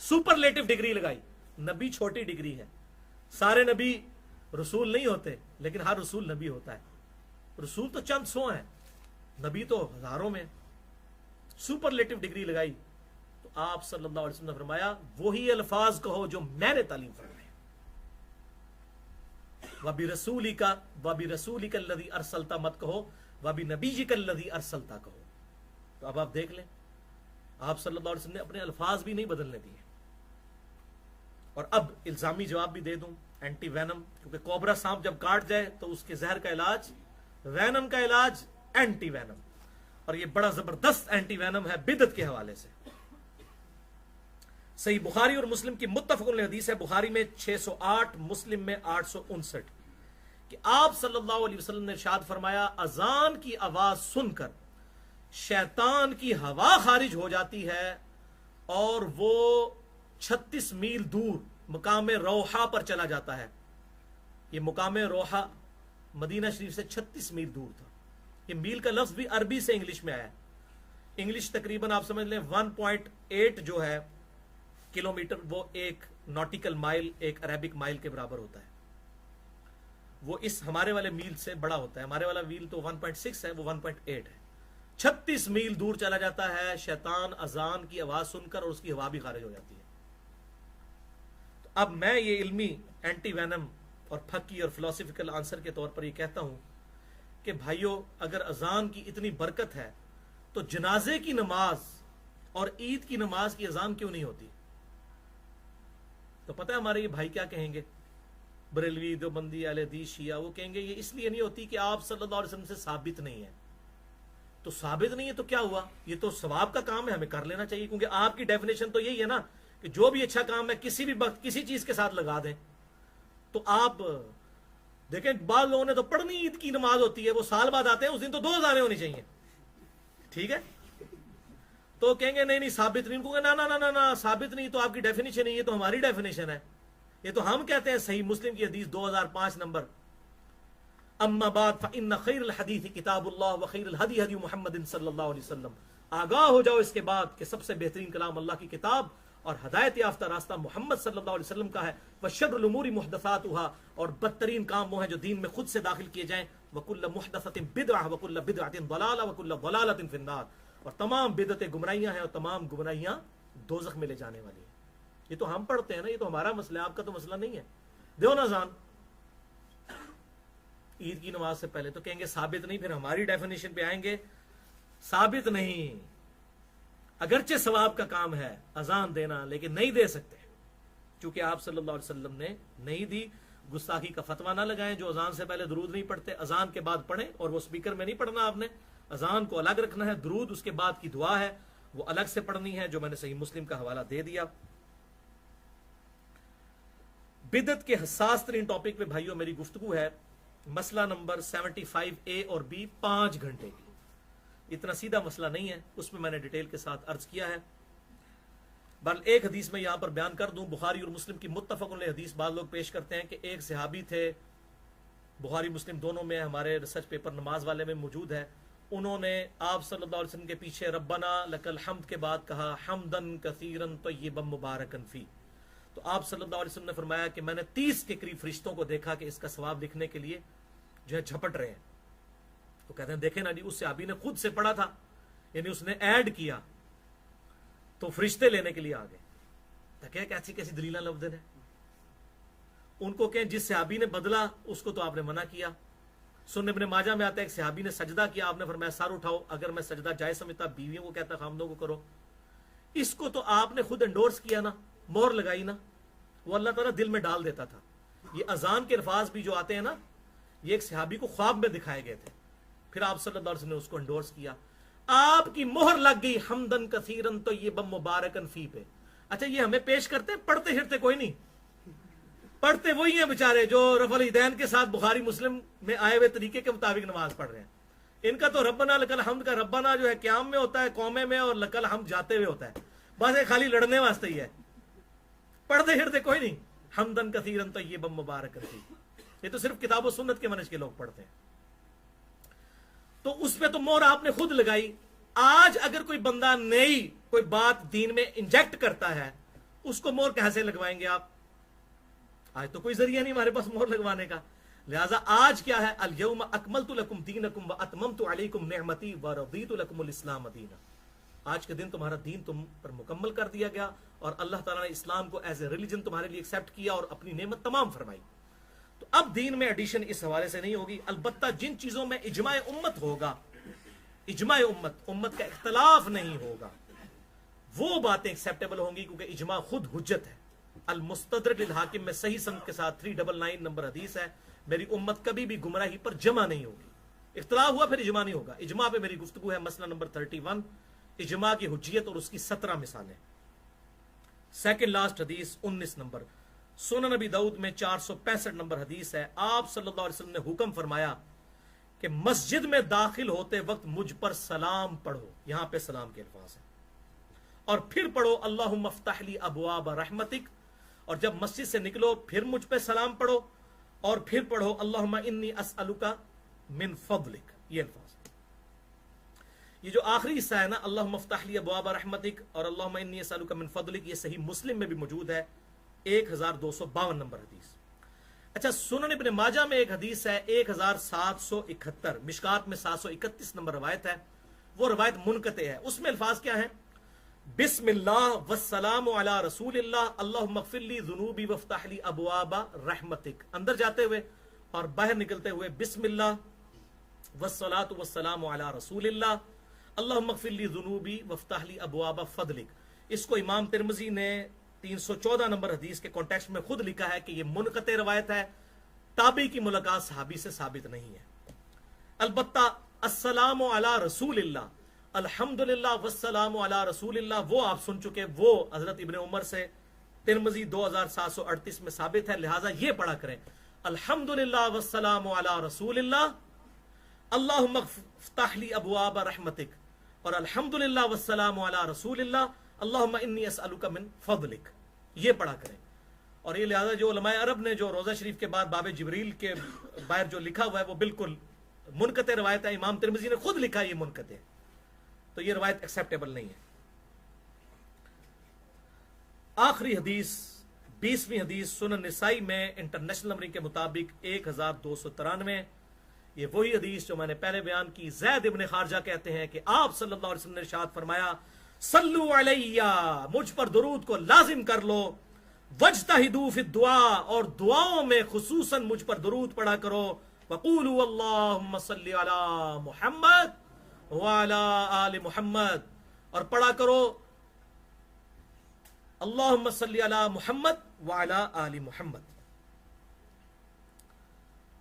سپرلیٹو ڈگری لگائی، نبی چھوٹی ڈگری ہے، سارے نبی رسول نہیں ہوتے، لیکن ہر رسول نبی ہوتا ہے، رسول تو چند سو ہیں، نبی تو ہزاروں میں، سپرلیٹو ڈگری لگائی۔ تو آپ صلی اللہ علیہ وسلم نے فرمایا وہی الفاظ کہو جو میں نے تعلیم فرمایا، وَبِرَسُولِكَ الَّذِي أَرْسَلْتَ مت کہو، وَبِنَبِيِّكَ الَّذِي أَرْسَلْتَ کہو۔ تو اب آپ دیکھ لیں آپ صلی اللہ علیہ وسلم نے اپنے الفاظ بھی نہیں بدلنے دیے۔ اور اب الزامی جواب بھی دے دوں، اینٹی وینم، کیونکہ کوبرا سانپ جب کاٹ جائے تو اس کے زہر کا علاج، وینم کا علاج اینٹی وینم، اور یہ بڑا زبردست اینٹی وینم ہے بدعت کے حوالے سے۔ صحیح بخاری اور مسلم کی متفق علیہ حدیث ہے، بخاری میں 608، مسلم میں 859، کہ آپ صلی اللہ علیہ وسلم نے ارشاد فرمایا اذان کی آواز سن کر شیطان کی ہوا خارج ہو جاتی ہے اور وہ 36 میل دور مقام روحا پر چلا جاتا ہے۔ یہ مقام روحا مدینہ شریف سے 36 میل دور تھا۔ یہ میل کا لفظ بھی عربی سے انگلش میں آیا ہے، انگلش تقریباً آپ سمجھ لیں 1.8 جو ہے کلومیٹر، وہ ایک ناٹیکل مائل، ایک عربک مائل کے برابر ہوتا ہے، وہ اس ہمارے والے میل سے بڑا ہوتا ہے، ہمارے والا میل تو 1.6 ہے، وہ 1.8 ہے۔ 36 میل دور چلا جاتا ہے شیطان اذان کی آواز سن کر، اور اس کی ہوا بھی خارج ہو جاتی ہے۔ تو اب میں یہ علمی اینٹی وینم اور پھکی اور فلسفیکل آنسر کے طور پر یہ کہتا ہوں کہ بھائیو، اگر اذان کی اتنی برکت ہے تو جنازے کی نماز اور عید کی نماز کی اذان کیوں نہیں ہوتی؟ تو پتہ ہے ہمارے یہ بھائی کیا کہیں گے، بریلوی، دیوبندی، اہل حدیث، شیعہ، وہ کہیں گے یہ اس لیے نہیں ہوتی کہ آپ صلی اللہ علیہ وسلم سے ثابت نہیں ہے۔ تو ثابت نہیں ہے تو کیا ہوا؟ یہ تو ثواب کا کام ہے، ہمیں کر لینا چاہیے، کیونکہ آپ کی ڈیفینیشن تو یہی ہے نا کہ جو بھی اچھا کام ہے کسی بھی وقت کسی چیز کے ساتھ لگا دیں۔ تو آپ دیکھیں بعض لوگوں نے تو پڑھنی عید کی نماز ہوتی ہے، وہ سال بعد آتے ہیں، اس دن تو 2 اذانیں ہونی چاہیے، ٹھیک ہے؟ تو کہیں گے نہیں نہیں ثابت نہیں، ان کو نا نا نا نا ثابت نہیں، تو آپ کی ڈیفینیشن ہے، یہ تو ہماری ڈیفینیشن ہے، یہ تو ہم کہتے ہیں۔ صحیح مسلم کی حدیث 2005 نمبر، اما بعد فان خیر الحدیث کتاب اللہ وخیر الہدی ہدی محمد صلی اللہ علیہ وسلم، آگاہ ہو جاؤ اس کے بعد کہ سب سے بہترین کلام اللہ کی کتاب اور ہدایت یافتہ راستہ محمد صلی اللہ علیہ وسلم کا ہے، وشر الامور محدثاتها، اور بدترین کام وہ ہیں جو دین میں خود سے داخل کیے جائیں، وکل محدثۃ بدعہ وکل بدعۃ ضلالہ وکل ضلالۃ فی النار، اور تمام بدعتیں گمراہیاں ہیں اور تمام گمراہیاں دوزخ میں لے جانے والی ہیں۔ یہ تو ہم پڑھتے ہیں نا، یہ تو ہمارا مسئلہ ہے، آپ کا تو مسئلہ نہیں ہے۔ دیو نا اذان عید کی نماز سے پہلے، تو کہیں گے ثابت نہیں، پھر ہماری ڈیفینیشن پہ آئیں گے، ثابت نہیں، اگرچہ ثواب کا کام ہے اذان دینا، لیکن نہیں دے سکتے چونکہ آپ صلی اللہ علیہ وسلم نے نہیں دی۔ گستاخی کا فتویٰ نہ لگائیں، جو اذان سے پہلے درود نہیں پڑھتے اذان کے بعد پڑھیں، اور وہ سپیکر میں نہیں پڑھنا، آپ نے اذان کو الگ رکھنا ہے، درود اس کے بعد کی دعا ہے وہ الگ سے پڑھنی ہے، جو میں نے صحیح مسلم کا حوالہ دے دیا۔ بدعت کے حساس ترین ٹاپک پہ بھائیوں میری گفتگو ہے، مسئلہ نمبر 75A اور B، 5 گھنٹے کی۔ اتنا سیدھا مسئلہ نہیں ہے، اس میں نے ڈیٹیل کے ساتھ عرض کیا ہے۔ بل ایک حدیث میں یہاں پر بیان کر دوں، بخاری اور مسلم کی متفق علیہ حدیث بعض لوگ پیش کرتے ہیں کہ ایک صحابی تھے، بخاری مسلم دونوں میں، ہمارے ریسرچ پیپر نماز والے میں موجود ہے، انہوں نے آپ صلی اللہ علیہ وسلم کے پیچھے ربنا لک الحمد کے بعد کہا حمدن کثیرن طیبا مبارکن فی، تو آپ صلی اللہ علیہ وسلم نے فرمایا کہ میں نے 30 کے قریب فرشتوں کو دیکھا کہ اس کا ثواب لکھنے کے لیے جو ہے جھپٹ رہے ہیں. تو کہتے ہیں دیکھیں نا جی، اس صحابی نے خود سے پڑھا تھا، یعنی اس نے ایڈ کیا تو فرشتے لینے کے لیے آ گئے. تکے کیسی کیسی دلیلیں لفظ ہیں. ان کو کہیں جس صحابی نے بدلا اس کو تو آپ نے منع کیا. سنن ابن ماجہ میں آتا ہے ایک صحابی نے سجدہ کیا، آپ نے فرمایا سر اٹھاؤ، اگر میں سجدہ جائز سمجھتا بیویوں کو کہتا خامدوں کو کرو. اس کو تو آپ نے خود انڈورس کیا نا، مور لگائی نا، وہ اللہ تعالیٰ دل میں ڈال دیتا تھا. یہ اذان کے الفاظ بھی جو آتے ہیں نا، یہ ایک صحابی کو خواب میں دکھائے گئے تھے، پھر آپ صلی اللہ علیہ وسلم نے اس کو انڈورس کیا. آپ کی مہر لگ گئی حمدن کثیرن طیبا مبارکن فی پہ. اچھا یہ ہمیں پیش کرتے، پڑھتے ہرتے کوئی نہیں، پڑھتے وہی ہیں بیچارے جو رفع الیدین کے ساتھ بخاری مسلم میں آئے ہوئے طریقے کے مطابق نماز پڑھ رہے ہیں. ان کا تو ربنا لک الحمد کا ربنا جو ہے قیام میں ہوتا ہے، قومے میں، اور لک الحمد جاتے ہوئے ہوتا ہے. بس یہ خالی لڑنے واسطے ہی ہے، پڑھتے ہرتے کوئی نہیں. حمدن کثیرن طیبا مبارکن فی، یہ تو صرف کتاب و سنت کے منہج کے لوگ پڑھتے ہیں. تو اس پہ تو مور آپ نے خود لگائی. آج اگر کوئی بندہ نئی کوئی بات دین میں انجیکٹ کرتا ہے، اس کو مور کیسے لگوائیں گے آپ؟ آج تو کوئی ذریعہ نہیں ہمارے پاس مور لگوانے کا. لہذا آج کیا ہے، الیوم اکملت لکم دینکم واتممت علیکم نعمتی ورضیت لکم الاسلام دینا. آج کے دن تمہارا دین تم پر مکمل کر دیا گیا، اور اللہ تعالیٰ نے اسلام کو ایز اے ریلیجن تمہارے لیے ایکسیپٹ کیا اور اپنی نعمت تمام فرمائی. تو اب دین میں ایڈیشن اس حوالے سے نہیں ہوگی. البتہ جن چیزوں میں اجماع امت ہوگا، اجماع امت کا اختلاف نہیں ہوگا، وہ باتیں ایکسیپٹیبل ہوں گی، کیونکہ اجماع خود حجت ہے. المستدرک للحاکم میں صحیح سند کے ساتھ 399 نمبر حدیث ہے، میری امت کبھی بھی گمراہی پر جمع نہیں ہوگی. اختلاف ہوا پھر اجماع نہیں ہوگا. اجماع پہ میری گفتگو ہے، مسئلہ نمبر 31، اجماع کی حجیت اور اس کی 17 مثالیں. سیکنڈ لاسٹ حدیث 19 نمبر، سنن نبی داؤد میں 465 نمبر حدیث ہے. آپ صلی اللہ علیہ وسلم نے حکم فرمایا کہ مسجد میں داخل ہوتے وقت مجھ پر سلام پڑھو. یہاں پہ سلام کے الفاظ ہیں. اور پھر پڑھو اللہم افتح لی ابواب رحمتک. اور جب مسجد سے نکلو پھر مجھ پہ سلام پڑھو، اور پھر پڑھو اللہم انی اسألک من فضلک. یہ الفاظ، یہ جو آخری حصہ ہے نا، اللہم افتح لی ابواب رحمتک اور اللہم انی اسألک من فضلک، یہ صحیح مسلم میں بھی موجود ہے، 1252 نمبر حدیث. اچھا، سنن ابن ماجہ میں ایک حدیث ہے 1771، مشکات میں 731 نمبر روایت ہے. وہ روایت منقطع ہے. اس میں الفاظ کیا ہیں؟ بسم اللہ والسلام علی رسول اللہ اللہم اغفر لی ذنوبی وافتح لی ابواب رحمتک. اندر جاتے ہوئے اور باہر نکلتے ہوئے بسم اللہ والصلاۃ والسلام علی رسول اللہ اللہم اغفر لی ذنوبی وافتح لی ابواب فضلک. اس کو امام ترمذی نے 314 نمبر حدیث کے کانٹیکسٹ میں خود لکھا ہے کہ یہ منقطع روایت ہے، تابعی کی ملاقات صحابی سے ثابت نہیں ہے. البتہ السلام علی رسول اللہ، الحمدللہ والسلام علی رسول اللہ، وہ آپ سن چکے، وہ حضرت ابن عمر سے ترمذی 2738 میں ثابت ہے. لہٰذا یہ پڑھا کریں الحمدللہ والسلام علی رسول اللہ اللہم افتح لی ابواب رحمتک، اور الحمدللہ والسلام علی رسول اللہ اللہم انی اسألک من فضلک. یہ پڑھا کریں. اور یہ لہذا جو علماء عرب نے جو روزہ شریف کے بعد باب جبریل کے باہر جو لکھا ہوا ہے وہ بالکل منقطع روایت ہے. امام ترمذی نے خود لکھا یہ منقطع، تو یہ روایت ایکسیپٹیبل نہیں ہے. آخری حدیث 20ویں حدیث سنن نسائی میں انٹرنیشنل نمبرنگ کے مطابق 1293. یہ وہی حدیث جو میں نے پہلے بیان کی. زید ابن خارجہ کہتے ہیں کہ آپ صلی اللہ علیہ وسلم نے ارشاد فرمایا صلو علیہ، مجھ پر درود کو لازم کر لو، وجتہدوا فی الدعاء، اور دعاؤں میں خصوصاً مجھ پر درود پڑھا کرو، وقولوا اللہم صلی علی محمد وعلی آل محمد، اور پڑھا کرو اللہم صلی علی محمد وعلی آل محمد.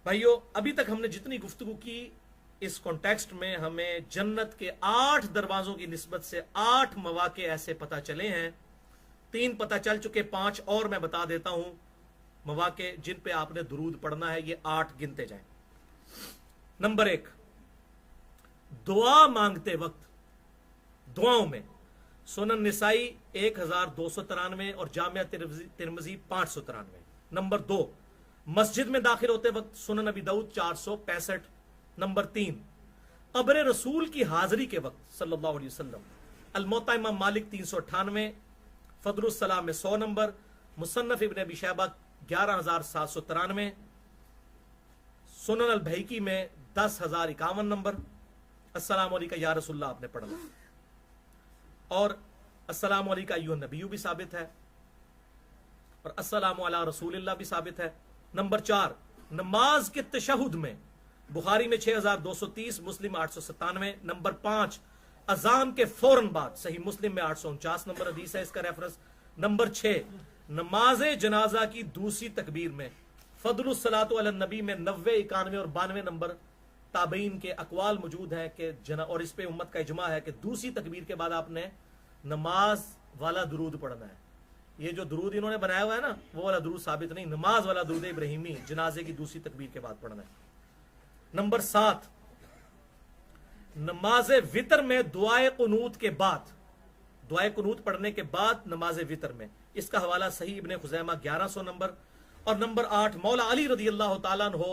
بھائیو، ابھی تک ہم نے جتنی گفتگو کی اس کانٹیکسٹ میں ہمیں جنت کے 8 دروازوں کی نسبت سے 8 مواقع ایسے پتہ چلے ہیں. 3 پتہ چل چکے، 5 اور میں بتا دیتا ہوں مواقع جن پہ آپ نے درود پڑھنا ہے. یہ 8 گنتے جائیں. نمبر 1، دعا مانگتے وقت، دعاؤں میں سنن نسائی 1293 اور جامعہ ترمذی 593. نمبر 2 مسجد میں داخل ہوتے وقت سنن ابی داؤد 465. نمبر 3 قبر رسول کی حاضری کے وقت صلی اللہ علیہ وسلم الموطا امام مالک 398. فضل الصلاح میں 100 نمبر. مصنف ابن ابی شیبہ 11793. سنن البیہقی میں 10,051 نمبر. السلام علیکم یا رسول اللہ آپ نے پڑھنا اور السلام علیکم ایھا النبی بھی ثابت ہے اور السلام علی رسول اللہ بھی ثابت ہے. نمبر 4 نماز کے تشہد میں بخاری میں 6230، مسلم 897. نمبر 5 اذان کے فوراً بعد صحیح مسلم میں 849 نمبر حدیث ہے اس کا ریفرنس. نمبر 6 نماز جنازہ کی دوسری تکبیر میں فضل الصلاۃ علی النبی میں 90، 91 اور 92 نمبر. تابعین کے اقوال موجود ہیں کہ اور اس پہ امت کا اجماع ہے کہ دوسری تکبیر کے بعد آپ نے نماز والا درود پڑھنا ہے. یہ جو درود انہوں نے بنایا ہوا ہے نا وہ والا درود ثابت نہیں، نماز والا درود ابراہیمی جنازے کی دوسری تکبیر کے بعد پڑھنا ہے. نمبر 7 نماز وتر میں دعائے قنوت کے بعد، دعائے قنوت پڑھنے کے بعد نماز وتر میں، اس کا حوالہ صحیح ابن خزیمہ 1100 نمبر. اور نمبر 8 مولا علی رضی اللہ تعالیٰ عنہ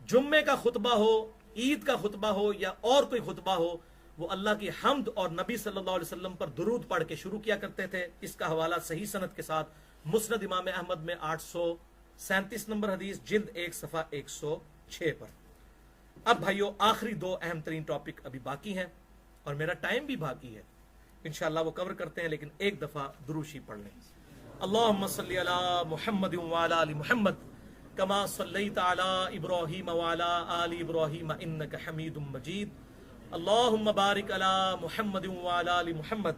جمعے کا خطبہ ہو، عید کا خطبہ ہو یا اور کوئی خطبہ ہو، وہ اللہ کی حمد اور نبی صلی اللہ علیہ وسلم پر درود پڑھ کے شروع کیا کرتے تھے. اس کا حوالہ صحیح سند کے ساتھ مسند امام احمد میں 837 نمبر حدیث، جلد 1 صفحہ 106 پر. اب بھائیو آخری 2 اہم ترین ٹاپک ابھی باقی ہیں اور میرا ٹائم بھی باقی ہے، انشاءاللہ وہ کور کرتے ہیں، لیکن ایک دفعہ درود شریف پڑھ لیں. اللہم صلی علی محمد وعلی آل محمد کما صلیت علی ابراہیم وعلی آل ابراہیم انک حمید مجید. اللہم بارک علی محمد وعلی آل محمد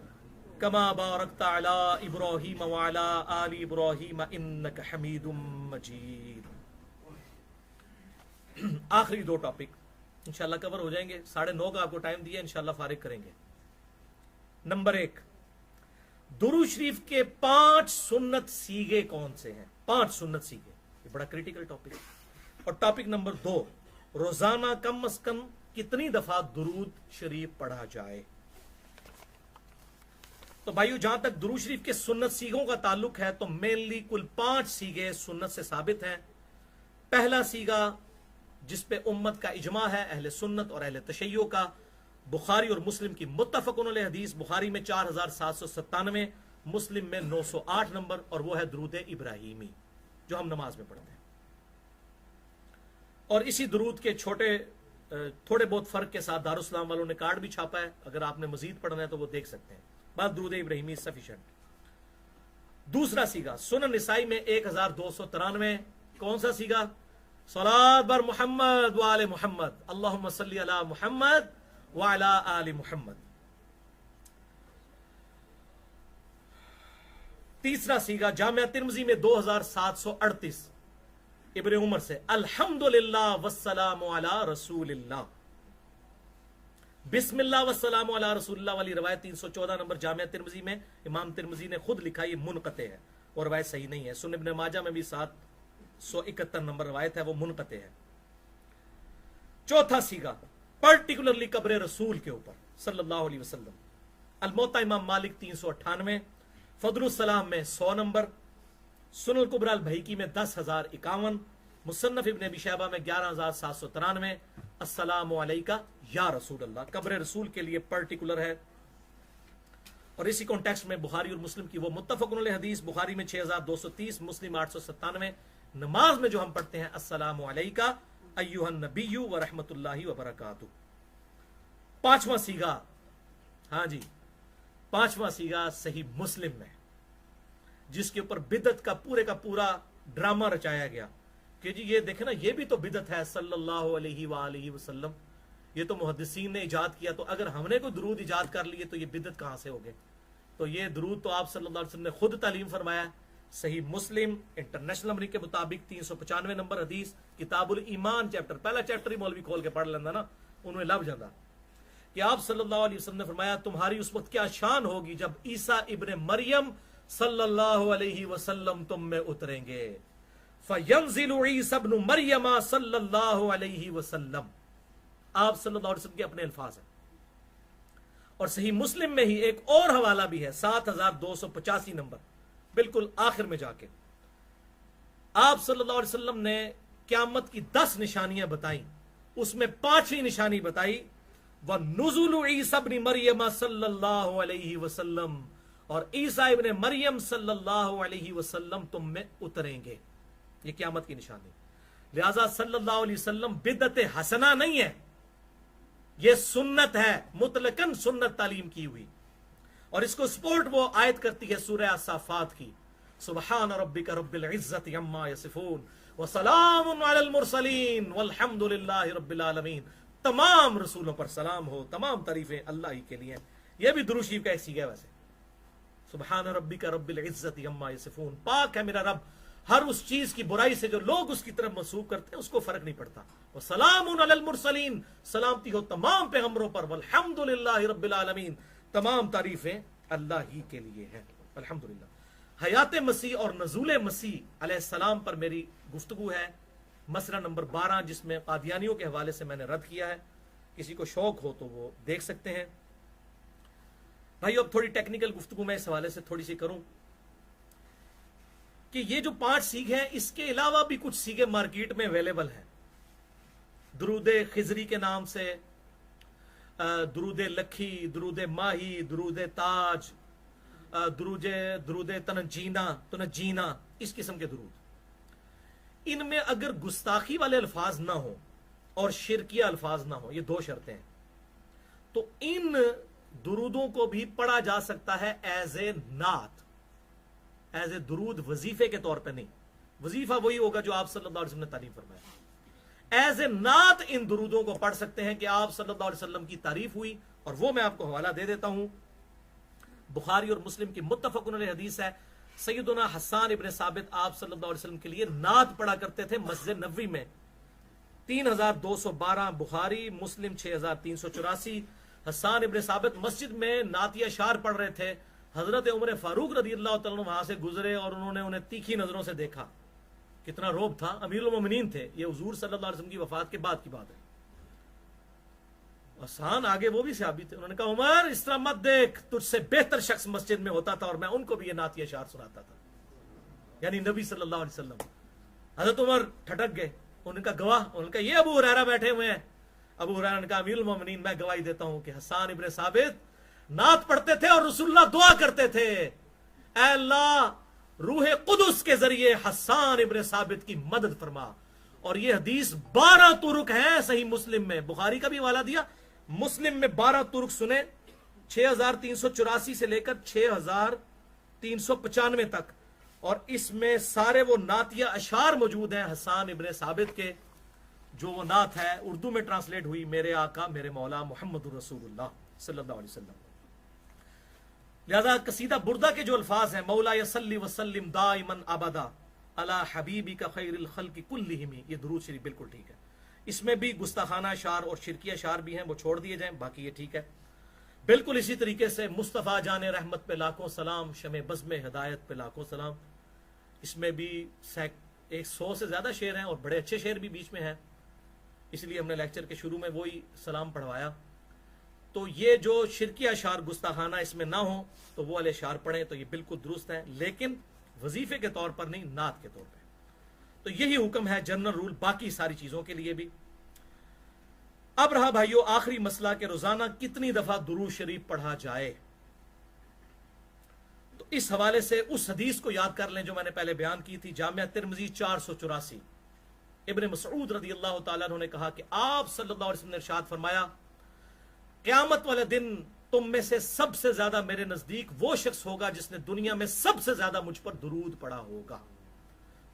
کما بارکت علی ابراہیم وعلی آل ابراہیم انک حمید مجید. آخری 2 ٹاپک انشاءاللہ کور ہو جائیں گے، 9:30 کا آپ کو ٹائم دیا، انشاءاللہ فارغ کریں گے. نمبر 1 درود شریف کے 5 سنت سیغے کون سے ہیں؟ 5 سنت سیغے، یہ بڑا کریٹیکل ٹاپک ہے. اور ٹاپک نمبر 2 روزانہ کم از کم کتنی دفعہ درود شریف پڑھا جائے. تو بھائیو جہاں تک درود شریف کے سنت سیغوں کا تعلق ہے تو مینلی کل 5 سیغے سنت سے ثابت ہیں. پہلا سیغہ جس پہ امت کا اجماع ہے اہل سنت اور اہل تشیع کا، بخاری اور مسلم کی متفق علیہ حدیث، بخاری میں 4797، مسلم میں 908 نمبر، اور وہ ہے درود ابراہیمی جو ہم نماز میں پڑھتے ہیں. اور اسی درود کے تھوڑے بہت فرق کے ساتھ دارالاسلام والوں نے کارڈ بھی چھاپا ہے، اگر آپ نے مزید پڑھنا ہے تو وہ دیکھ سکتے ہیں. بات درود ابراہیمی سفیشنٹ. دوسرا سیغہ سنن نسائی میں 1293، کون سا سیغہ؟ صلاۃ بر محمد وآل محمد، اللہم صلی علی محمد وعلی آل محمد. تیسرا سیغہ جامعہ ترمذی میں 2738 ابن عمر سے، الحمدللہ والسلام علی رسول اللہ، بسم اللہ والسلام علی رسول اللہ والی روایت 314 نمبر جامعہ ترمذی میں. امام ترمذی نے خود لکھا یہ منقطع ہے اور روایت صحیح نہیں ہے. سنن ابن ماجہ میں بھی 771 نمبر روایت ہے، وہ منقطع ہے. چوتھا سیغہ پرٹیکولرلی قبر رسول کے اوپر صلی اللہ علیہ وسلم، الموطا امام مالک 398، فضل السلام میں 100 نمبر، سنن الکبریٰ البیہقی میں 10,051، مصنف ابن ابی شیبہ میں 11,793. السلام علیکہ یا رسول اللہ قبر رسول کے لیے پرٹیکولر ہے. اور اسی کانٹیکسٹ میں بخاری اور مسلم کی وہ متفق علیہ حدیث، بخاری میں 6230، مسلم 897. نماز میں جو ہم پڑھتے ہیں السلام علیکہ ایھا النبی ورحمۃ اللہ وبرکاتہ. پانچواں سیغہ، ہاں جی پانچواں سیغہ صحیح مسلم میں، جس کے اوپر بدعت کا پورا ڈرامہ رچایا گیا کہ جی یہ دیکھیں نا یہ بھی تو بدعت ہے صلی اللہ علیہ وآلہ وسلم، یہ تو محدثین نے ایجاد کیا، تو اگر ہم نے کوئی درود ایجاد کر لیے تو یہ بدعت کہاں سے ہوگے؟ تو یہ درود تو آپ صلی اللہ علیہ وسلم نے خود تعلیم فرمایا ہے. صحیح مسلم انٹرنیشنل نمبر کے مطابق 395 نمبر حدیث، کتاب الایمان چیپٹر، پہلا چیپٹر ہی مولوی کھول کے پڑھ لینا نا انہوں نے لب جاتا کہ آپ صلی اللہ علیہ وسلم نے فرمایا تمہاری اس وقت کیا شان ہوگی جب عیسیٰ ابن مریم صلی اللہ علیہ وسلم تم میں اتریں گے. فَيَنزِلُ عِيسَى ابْنُ مَرْيَمَ صلی اللہ علیہ وسلم، آپ صلی اللہ علیہ وسلم کے اپنے الفاظ ہیں. اور صحیح مسلم میں ہی ایک اور حوالہ بھی ہے 7285 نمبر، بالکل آخر میں جا کے آپ صلی اللہ علیہ وسلم نے قیامت کی 10 نشانیاں بتائیں، اس میں 5ویں نشانی بتائی وَنُزُلُ عِیسَى ابْنِ مَرْیَمَ صلی اللہ علیہ وسلم، اور عیسیٰ ابن مریم صلی اللہ علیہ وسلم تم میں اتریں گے، یہ قیامت کی نشانی۔ لہذا صلی اللہ علیہ وسلم بدعت حسنہ نہیں ہے، یہ سنت ہے، مطلقاً سنت تعلیم کی ہوئی، اور اس کو سپورٹ وہ آیت کرتی ہے سورہ الصافات کی، سبحان ربک رب العزت عما یصفون وسلام علی المرسلین والحمد للہ رب العالمین۔ تمام رسولوں پر سلام ہو، تمام تعریفیں اللہ ہی کے لیے۔ یہ بھی درود شریف کا ایک سیغہ ہے ویسے، سبحان ربک رب العزت عما یصفون، پاک ہے میرا رب ہر اس چیز کی برائی سے جو لوگ اس کی طرف منسوب کرتے ہیں، اس کو فرق نہیں پڑتا۔ وسلام علی المرسلین، سلامتی ہو تمام پیغمبروں پر، والحمد للہ رب العالمین، تمام تعریفیں اللہ ہی کے لیے ہیں، الحمدللہ۔ حیات مسیح اور نزول مسیح علیہ السلام پر میری گفتگو ہے، مسئلہ نمبر 12، جس میں قادیانیوں کے حوالے سے میں نے رد کیا ہے، کسی کو شوق ہو تو وہ دیکھ سکتے ہیں۔ بھائیو اب تھوڑی ٹیکنیکل گفتگو میں اس حوالے سے تھوڑی سی کروں کہ یہ جو 5 سیغے ہیں، اس کے علاوہ بھی کچھ سیغے مارکیٹ میں اویلیبل ہیں، درود خضری کے نام سے، درود لکھی، درود ماہی، درود تاج، درود تنجینا، اس قسم کے درود۔ ان میں اگر گستاخی والے الفاظ نہ ہوں اور شرکیہ الفاظ نہ ہوں، یہ 2 شرطیں ہیں، تو ان درودوں کو بھی پڑھا جا سکتا ہے ایز اے نعت، ایز اے درود، وظیفے کے طور پہ نہیں۔ وظیفہ وہی ہوگا جو آپ صلی اللہ علیہ وسلم نے تعلیم فرمایا۔ ایز اے نعت ان درودوں کو پڑھ سکتے ہیں کہ آپ صلی اللہ علیہ وسلم کی تعریف ہوئی، اور وہ میں آپ کو حوالہ دے دیتا ہوں، بخاری اور مسلم کی متفق علیہ حدیث ہے، سیدنا حسان ابن ثابت آپ صلی اللہ علیہ وسلم کے لیے نعت پڑھا کرتے تھے مسجد نبوی میں، 3212 بخاری، مسلم 6384۔ حسان ابن ثابت مسجد میں نعتیہ اشعار پڑھ رہے تھے، حضرت عمر فاروق رضی اللہ تعالیٰ عنہ وہاں سے گزرے اور انہوں نے انہیں تیکھی نظروں سے دیکھا۔ کتنا روب تھا، امیر المومنین تھے، یہ حضور صلی اللہ علیہ وسلم کی وفات کے بعد کی بات ہے۔ حسان آگے وہ بھی صحابی تھے، انہوں نے کہا عمر اس طرح مت دیکھ، تجھ سے بہتر شخص مسجد میں ہوتا تھا اور میں ان کو بھی یہ نعتیہ اشعار سناتا تھا، یعنی نبی صلی اللہ علیہ وسلم۔ حضرت عمر ٹھٹک گئے، انہوں نے کہا گواہ، انہوں نے کہا یہ ابو ہریرہ بیٹھے ہوئے ہیں۔ ابو ہریرہ نے کہا امیر المومنین میں گواہی دیتا ہوں کہ حسان ابن ثابت نعت پڑھتے تھے اور رسول اللہ دعا کرتے تھے، اے اللہ روح قدس کے ذریعے حسان ابن ثابت کی مدد فرما۔ اور یہ حدیث 12 طرق ہیں صحیح مسلم میں، بخاری کا بھی حوالہ دیا، مسلم میں 12 طرق سنے، 6384 سے لے کر 6395 تک، اور اس میں سارے وہ نعتیہ اشعار موجود ہیں حسان ابن ثابت کے، جو وہ نعت ہے اردو میں ٹرانسلیٹ ہوئی، میرے آقا میرے مولا محمد رسول اللہ صلی اللہ علیہ وسلم۔ لہذا قصیدہ بردہ کے جو الفاظ ہیں، مولا یصلی وسلم دائما ابدا علی حبیبک خیر الخلق کلہم، یہ درود شریف بالکل ٹھیک ہے۔ اس میں بھی گستاخانہ اشعار اور شرکی اشعار بھی ہیں، وہ چھوڑ دیے جائیں، باقی یہ ٹھیک ہے۔ بالکل اسی طریقے سے مصطفیٰ جان رحمت پہ لاکھوں سلام، شمع بزم ہدایت پہ لاکھوں سلام، اس میں بھی 100 سے زیادہ شعر ہیں اور بڑے اچھے شعر بھی بیچ میں ہیں، اس لیے ہم نے لیکچر کے شروع میں وہی سلام پڑھوایا۔ تو یہ جو شرکی اشعار گستاخانہ اس میں نہ ہوں تو وہ والے اشعار پڑھیں تو یہ بالکل درست ہے، لیکن وظیفے کے طور پر نہیں، نعت کے طور پہ۔ تو یہی حکم ہے جنرل رول باقی ساری چیزوں کے لیے بھی۔ اب رہا بھائیو آخری مسئلہ کہ روزانہ کتنی دفعہ درود شریف پڑھا جائے، تو اس حوالے سے اس حدیث کو یاد کر لیں جو میں نے پہلے بیان کی تھی، جامعہ ترمذی 484، ابن مسعود رضی اللہ تعالیٰ عنہ نے کہا کہ آپ صلی اللہ علیہ وسلم نے ارشاد فرمایا، قیامت والے دن تم میں سے سب سے زیادہ میرے نزدیک وہ شخص ہوگا جس نے دنیا میں سب سے زیادہ مجھ پر درود پڑھا ہوگا۔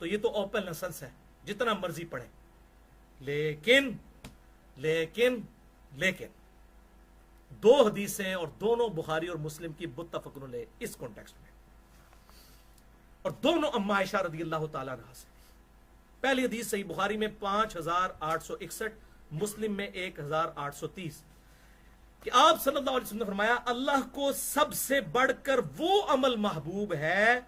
تو یہ تو اوپن لائسنس ہے، جتنا مرضی پڑھیں، لیکن دو حدیثیں اور دونوں بخاری اور مسلم کی متفق علیہ اس کانٹیکسٹ میں، اور دونوں ام عائشہ رضی اللہ تعالیٰ عنہا سے۔ پہلی حدیث صحیح بخاری میں 5861، مسلم میں 1830، کہ آپ صلی اللہ علیہ وسلم نے فرمایا اللہ کو سب سے بڑھ کر وہ عمل محبوب ہے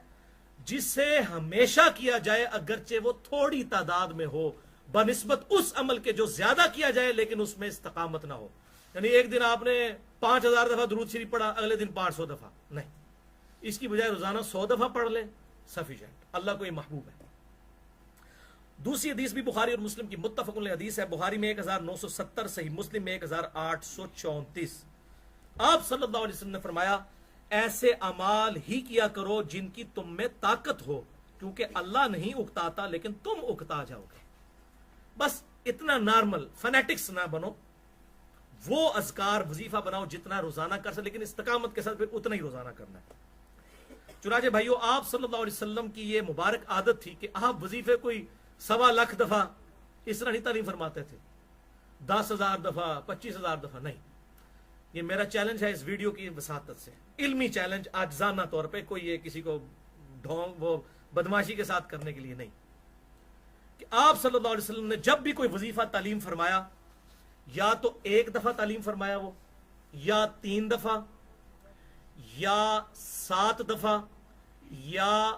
جسے ہمیشہ کیا جائے اگرچہ وہ تھوڑی تعداد میں ہو، بنسبت اس عمل کے جو زیادہ کیا جائے لیکن اس میں استقامت نہ ہو۔ یعنی ایک دن آپ نے 5000 دفعہ درود شریف پڑھا، اگلے دن 500 دفعہ نہیں، اس کی بجائے روزانہ 100 دفعہ پڑھ لیں، سفیشینٹ، اللہ کو یہ محبوب ہے۔ دوسری حدیث بھی بخاری اور مسلم کی متفق علیہ حدیث ہے، بخاری میں 1970، صحیح مسلم میں 1834۔ آپ صلی اللہ علیہ وسلم نے فرمایا ایسے اعمال ہی کیا کرو جن کی تم میں طاقت ہو، کیونکہ اللہ نہیں اکتاتا لیکن تم اکتا جاؤ گے۔ بس اتنا نارمل فنیٹکس نہ بنو، وہ اذکار وظیفہ بناؤ جتنا روزانہ کر سکتے، لیکن استقامت کے ساتھ پھر اتنا ہی روزانہ کرنا ہے۔ چنانچہ بھائیو آپ صلی اللہ علیہ وسلم کی یہ مبارک عادت تھی کہ آپ وظیفے کوئی 1.25 لاکھ دفعہ اس طرح نہیں تعلیم فرماتے تھے، 10,000 دفعہ 25,000 دفعہ نہیں۔ یہ میرا چیلنج ہے اس ویڈیو کی وساطت سے، علمی چیلنج، آجزانہ طور پہ، کوئی یہ کسی کو وہ بدماشی کے ساتھ کرنے کے لیے نہیں، کہ آپ صلی اللہ علیہ وسلم نے جب بھی کوئی وظیفہ تعلیم فرمایا، یا تو 1 دفعہ تعلیم فرمایا وہ، یا 3 دفعہ، یا 7 دفعہ، یا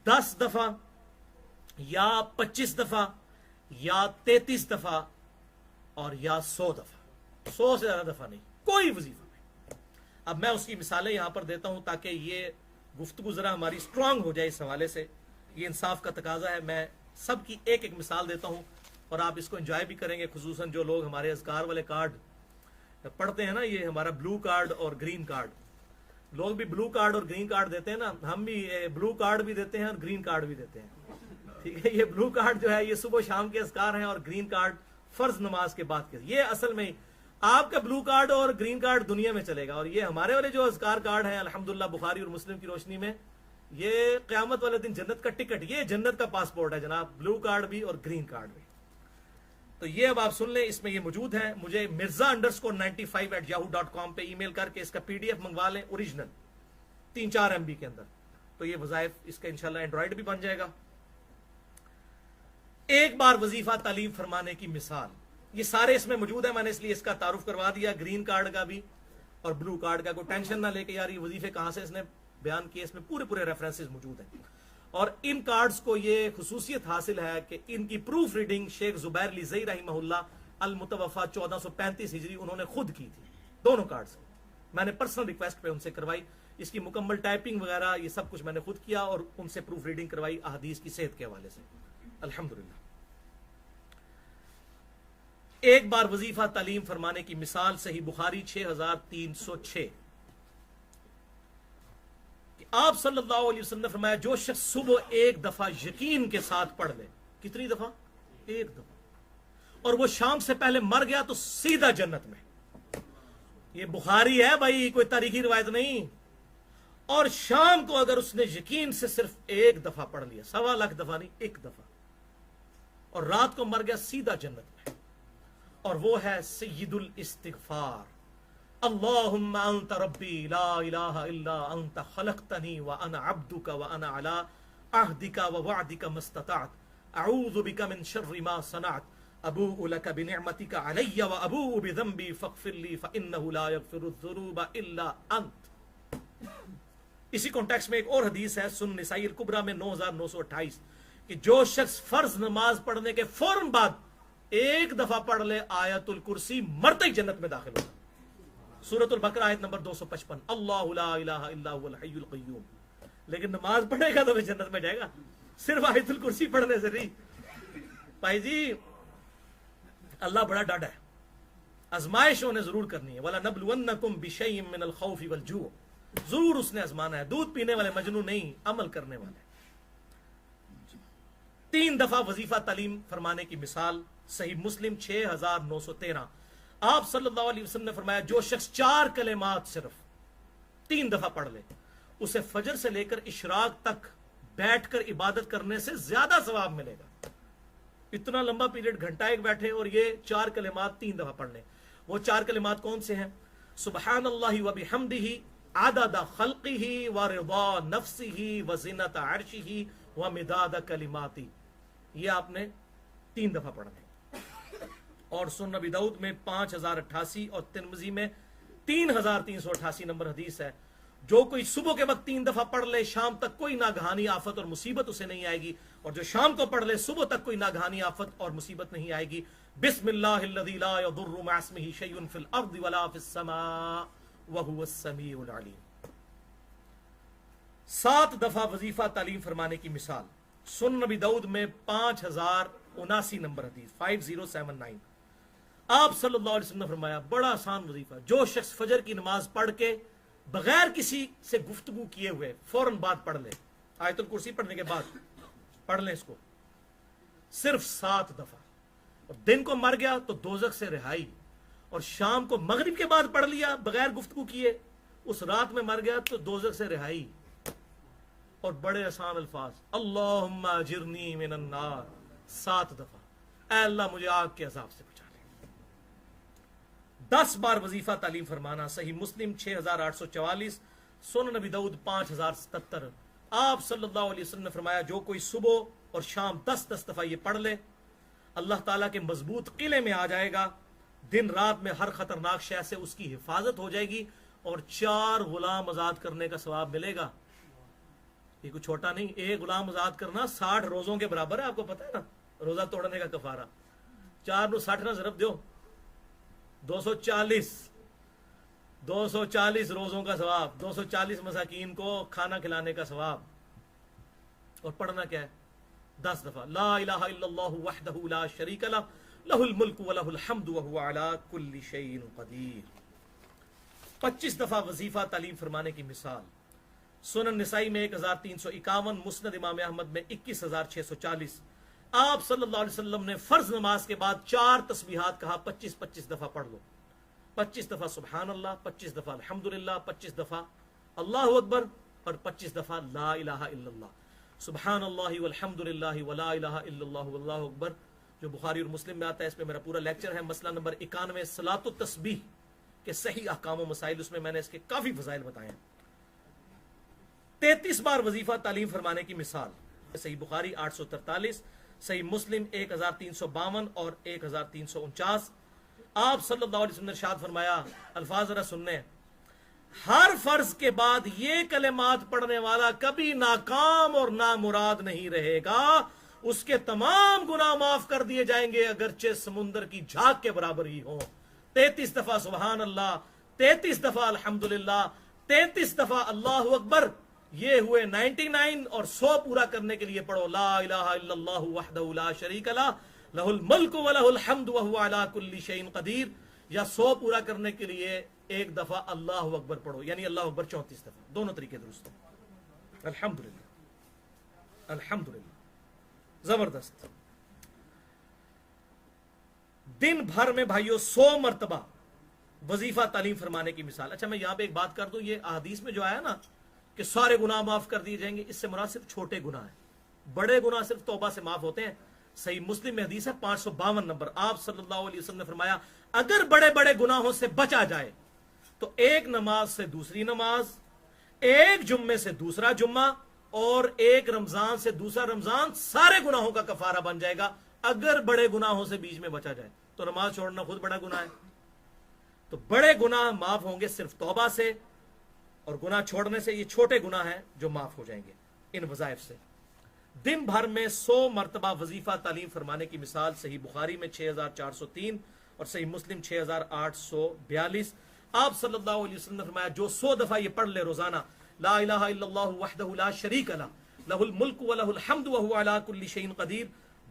10 دفعہ، یا 25 دفعہ، یا 33 دفعہ، اور یا 100 دفعہ۔ 100 سے زیادہ دفعہ نہیں، کوئی وظیفہ نہیں۔ اب میں اس کی مثالیں یہاں پر دیتا ہوں تاکہ یہ گفتگو ذرا ہماری سٹرانگ ہو جائے اس حوالے سے، یہ انصاف کا تقاضا ہے۔ میں سب کی ایک ایک مثال دیتا ہوں اور آپ اس کو انجوائے بھی کریں گے، خصوصاً جو لوگ ہمارے اذکار والے کارڈ پڑھتے ہیں نا، یہ ہمارا بلو کارڈ اور گرین کارڈ، لوگ بھی بلو کارڈ اور گرین کارڈ دیتے ہیں نا، ہم بھی بلو کارڈ بھی دیتے ہیں اور گرین کارڈ بھی دیتے ہیں، ٹھیک ہے۔ یہ بلو کارڈ جو ہے یہ صبح شام کے اذکار ہیں، اور گرین کارڈ فرض نماز کے بعد کے۔ یہ اصل میں آپ کا بلو کارڈ اور گرین کارڈ دنیا میں چلے گا، اور یہ ہمارے والے جو اذکار کارڈ ہیں الحمدللہ بخاری اور مسلم کی روشنی میں، یہ قیامت والے دن جنت کا ٹکٹ، یہ جنت کا پاسپورٹ ہے جناب، بلو کارڈ بھی اور گرین کارڈ بھی۔ تو یہ اب آپ سن لیں، اس میں یہ موجود ہے۔ مجھے mirza_95@yahoo.com پہ ای میل کر کے اس کا PDF منگوا لیں، اوریجنل 3-4 MB کے اندر، تو یہ وظائف اس کا انشاءاللہ اینڈرائیڈ بھی بن جائے گا۔ ایک بار وظیفہ تعلیم فرمانے کی مثال، یہ سارے اس میں موجود ہیں، میں نے اس لیے اس کا تعارف کروا دیا، گرین کارڈ کا بھی اور بلو کارڈ کا۔ کوئی ٹینشن نہ لے کے یار یہ وظیفے کہاں سے اس نے بیان کیے، اس میں پورے ریفرنسز موجود ہیں۔ اور ان کارڈز کو یہ خصوصیت حاصل ہے کہ ان کی پروف ریڈنگ شیخ زبیر لیزئی رحمہ اللہ المتوفا 1435 ہجری انہوں نے خود کی تھی، دونوں کارڈز میں نے پرسنل ریکویسٹ پہ ان سے کروائی، اس کی مکمل ٹائپنگ وغیرہ یہ سب کچھ میں نے خود کیا، اور ان سے پروف ریڈنگ کروائی احادیث کی صحت کے حوالے سے، الحمدللہ۔ ایک بار وظیفہ تعلیم فرمانے کی مثال، صحیح بخاری 6306، آپ صلی اللہ علیہ وسلم نے فرمایا جو شخص صبح 1 دفعہ یقین کے ساتھ پڑھ لے، کتنی دفعہ؟ 1 دفعہ، اور وہ شام سے پہلے مر گیا تو سیدھا جنت میں۔ یہ بخاری ہے بھائی، کوئی تاریخی روایت نہیں۔ اور شام کو اگر اس نے یقین سے صرف 1 دفعہ پڑھ لیا، 1.25 لاکھ دفعہ نہیں، 1 دفعہ، اور رات کو مر گیا سیدھا جنت میں۔ اور وہ ہے سید الاستغفار، اللہم انت ربی لا الہ الا انت خلقتنی وانا عبدک وانا علی عہدک ووعدک ما استطعت اعوذ بک من شر ما صنعت ابوء لک بنعمتک علی وابوء بذنبی فاغفر لی فانہ لا یغفر الذنوب الا انت۔ اسی کانٹیکس میں ایک اور حدیث ہے سنن نسائی الکبریٰ میں 9928 کہ جو شخص فرض نماز پڑھنے کے فوراً بعد 1 دفعہ پڑھ لے آیت الکرسی، مرتے ہی جنت میں داخل ہوگا۔ سورۃ البقرہ آیت نمبر 255، اللہ لا الہ الا هو الحی القیوم۔ لیکن نماز پڑھے گا تو وہ جنت میں جائے گا، صرف آیت الکرسی پڑھنے سے نہیں۔ بھائی جی اللہ بڑا ڈاڈا ہے، آزمائش انہیں ضرور کرنی ہے، وَلَنَبْلُوَنَّكُمْ بِشَيْءٍ مِّنَ الْخَوْفِ وَالْجُوعِ، ضرور اس نے آزمانا ہے، دودھ پینے والے مجنو نہیں، عمل کرنے والے۔ 3 دفعہ وظیفہ تعلیم فرمانے کی مثال، صحیح مسلم 6913، آپ صلی اللہ علیہ وسلم نے فرمایا جو شخص 4 کلمات صرف 3 دفعہ پڑھ لے، اسے فجر سے لے کر اشراق تک بیٹھ کر عبادت کرنے سے زیادہ ثواب ملے گا۔ اتنا لمبا پیریڈ، گھنٹہ ایک بیٹھے اور یہ 4 کلمات 3 دفعہ پڑھ لیں۔ وہ 4 کلمات کون سے ہیں؟ سبحان اللہ و بحمدہ عدد خلقہ ورضا نفسہ وزنۃ عرشہ ومداد کلماتہ، یہ آپ نے 3 دفعہ پڑھنا ہے۔ اور سنن ابی داؤد میں 5088 اور ترمذی میں 3388 نمبر حدیث ہے، جو کوئی صبح کے وقت 3 دفعہ پڑھ لے، شام تک کوئی ناگہانی آفت اور مصیبت اسے نہیں آئے گی، اور جو شام کو پڑھ لے صبح تک کوئی ناگہانی آفت اور مصیبت نہیں آئے گی. بسم اللہ الذی لا یضر مع اسمہ شیء فی الارض ولا فی السماء وہو السمیع العلیم. 7 دفعہ وظیفہ تعلیم فرمانے کی مثال. سنن نبی داؤد میں 5079 نمبر حدیث 5079. آپ صلی اللہ علیہ وسلم نے فرمایا بڑا آسان وظیفہ, جو شخص فجر کی نماز پڑھ کے بغیر کسی سے گفتگو کیے ہوئے فوراً بعد پڑھ لے, آیت الکرسی پڑھنے کے بعد پڑھ لیں اس کو صرف 7 دفعہ, اور دن کو مر گیا تو دوزخ سے رہائی, اور شام کو مغرب کے بعد پڑھ لیا بغیر گفتگو کیے, اس رات میں مر گیا تو دوزخ سے رہائی. اور بڑے آسان الفاظ, اللہم اجرنی من النار 7 دفعہ, اے اللہ مجھے آگ کے عذاب سے بچا لے. 10 بار وظیفہ تعلیم فرمانا. صحیح مسلم 6844, سنن نبی داؤد 5077. آپ صلی اللہ علیہ وسلم نے فرمایا جو کوئی صبح اور شام 10 دفعہ یہ پڑھ لے, اللہ تعالیٰ کے مضبوط قلعے میں آ جائے گا. دن رات میں ہر خطرناک شے سے اس کی حفاظت ہو جائے گی, اور 4 غلام آزاد کرنے کا ثواب ملے گا. یہ کوئی چھوٹا نہیں, ایک غلام آزاد کرنا 60 روزوں کے برابر ہے. آپ کو پتا ہے نا روزہ توڑنے کا کفارہ. 4 نو 60 نہ ضرب دیو, 240 روزوں کا ثواب, 240 مساکین کو کھانا کھلانے کا ثواب. اور پڑھنا کیا ہے 10 دفعہ, لا الہ الا اللہ وحدہ لا شریک لہ لہ الملک ولہ الحمد وہو علی کل شیء قدیر. 25 دفعہ وظیفہ تعلیم فرمانے کی مثال. سنن نسائی میں 1351, مسند امام احمد میں 21640. آپ صلی اللہ علیہ وسلم نے فرض نماز کے بعد 4 تسبیحات کہا, 25 دفعہ پڑھ لو. 25 دفعہ سبحان اللہ, 25 دفعہ الحمدللہ, 25 دفعہ اللہ اکبر, اور 25 دفعہ لا الہ الا اللہ. سبحان اللہ والحمدللہ ولا الہ الا اللہ واللہ اکبر, جو بخاری اور مسلم میں آتا ہے. اس پہ میرا پورا لیکچر ہے, مسئلہ نمبر 91 صلاۃ التسبیح کے صحیح احکام و مسائل, اس میں میں نے اس کے کافی فضائل بتائے ہیں. 33 بار وظیفہ تعلیم فرمانے کی مثال. صحیح بخاری 843, صحیح مسلم 1352 اور 1349. آپ صلی اللہ علیہ وسلم نے ارشاد فرمایا, الفاظ ذرا سننے, ہر فرض کے بعد یہ کلمات پڑھنے والا کبھی ناکام اور نامراد نہیں رہے گا, اس کے تمام گناہ معاف کر دیے جائیں گے اگرچہ سمندر کی جھاگ کے برابر ہی ہوں. 33 دفعہ سبحان اللہ, 33 دفعہ الحمدللہ, 33 دفعہ اللہ اکبر. یہ ہوئے 99, اور 100 پورا کرنے کے لیے پڑھو لا الہ الا اللہ وحدہ لا شریک لہ لہ الملک ولہ الحمد وہو علی کل شیء قدیر. یا 100 پورا کرنے کے لیے 1 دفعہ اللہ اکبر پڑھو, یعنی اللہ اکبر 34 دفعہ. دونوں طریقے درست ہیں. الحمدللہ الحمدللہ, زبردست. دن بھر میں بھائیو 100 مرتبہ وظیفہ تعلیم فرمانے کی مثال. اچھا میں یہاں پہ ایک بات کر دوں, یہ احادیث میں جو آیا نا کہ سارے گناہ معاف کر دیے جائیں گے, اس سے مراد صرف چھوٹے گناہ ہیں, بڑے گناہ صرف توبہ سے معاف ہوتے ہیں. صحیح مسلم میں حدیث ہے 552 نمبر. آپ صلی اللہ علیہ وسلم نے فرمایا اگر بڑے بڑے گناہوں سے بچا جائے تو ایک نماز سے دوسری نماز, ایک جمعے سے دوسرا جمعہ, اور ایک رمضان سے دوسرا رمضان سارے گناہوں کا کفارہ بن جائے گا اگر بڑے گناہوں سے بیچ میں بچا جائے. تو نماز چھوڑنا خود بڑا گناہ ہے. تو بڑے گناہ معاف ہوں گے صرف توبہ سے, اور گناہ چھوڑنے سے. یہ چھوٹے گناہ ہیں جو معاف ہو جائیں گے ان وظائف سے. دن بھر میں 100 مرتبہ وظیفہ تعلیم فرمانے کی مثال. صحیح بخاری میں 6403 اور صحیح مسلم 6842. آپ صلی اللہ علیہ وسلم نے فرمایا جو 100 دفعہ یہ پڑھ لے روزانہ, لا الہ الا اللہ وحدہ لا شریک لہ لہ الملک ولہ الحمد وہو علی کل شیء قدیر,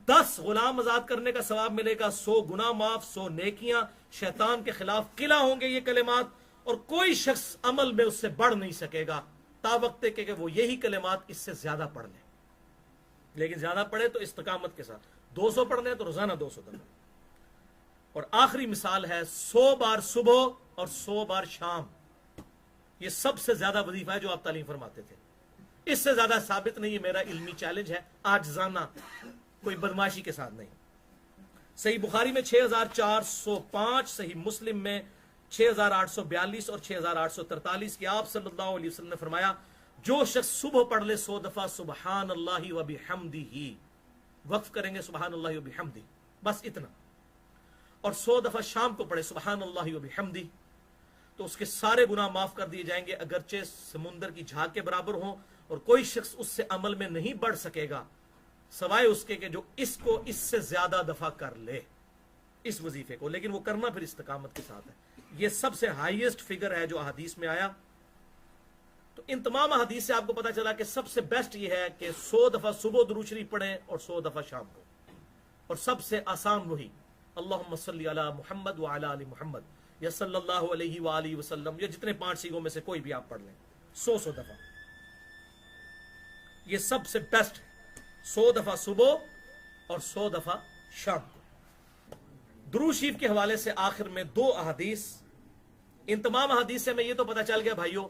10 غلام آزاد کرنے کا ثواب ملے گا, 100 گناہ معاف, 100 نیکیاں. شیطان کے خلاف قلعہ ہوں گے یہ کلمات, اور کوئی شخص عمل میں اس سے بڑھ نہیں سکے گا تا وقت کہ وہ یہی کلمات اس سے زیادہ پڑھ لے. لیکن زیادہ پڑھے تو استقامت کے ساتھ, 200 پڑھنے تو روزانہ 200 دفعہ. اور آخری مثال ہے 100 بار صبح اور 100 بار شام. یہ سب سے زیادہ وظیفہ ہے جو آپ تعلیم فرماتے تھے. اس سے زیادہ ثابت نہیں. میرا علمی چیلنج ہے عاجزانہ, کوئی بدماشی کے ساتھ نہیں. صحیح بخاری میں 6405, صحیح مسلم میں 6842 اور 6843 کی آپ صلی اللہ علیہ وسلم نے فرمایا جو شخص صبح پڑھ لے 100 دفعہ سبحان اللہ و بحمدہ, وقف کریں گے سبحان اللہ و بحمدہ, بس اتنا, اور 100 دفعہ شام کو پڑھے سبحان اللہ و بحمدہ, تو اس کے سارے گناہ معاف کر دیے جائیں گے اگرچہ سمندر کی جھاگ کے برابر ہوں, اور کوئی شخص اس سے عمل میں نہیں بڑھ سکے گا سوائے اس کے کہ جو اس کو اس سے زیادہ دفعہ کر لے اس وظیفے کو، لیکن وہ کرنا پھر استقامت کے ساتھ ہے۔ یہ سب سے ہائیسٹ فگر ہے جو احادیث میں آیا۔ تو ان تمام احادیث سے آپ کو پتا چلا کہ سب سے بیسٹ یہ ہے کہ 100 دفعہ صبح درود شریف پڑھیں اور 100 دفعہ شام کو، اور سب سے آسان وہی اللہم صلی علی محمد وعلی آل محمد یا صلی اللہ علیہ وآلہ وسلم، یا جتنے 5 سیغوں میں سے کوئی بھی آپ پڑھ لیں 100 دفعہ، یہ سب سے بیسٹ ہے۔ 100 دفعہ صبح اور 100 دفعہ شام کو۔ درود شریف کے حوالے سے آخر میں 2 احادیث، ان تمام احادیث سے میں یہ تو پتا چل گیا بھائیوں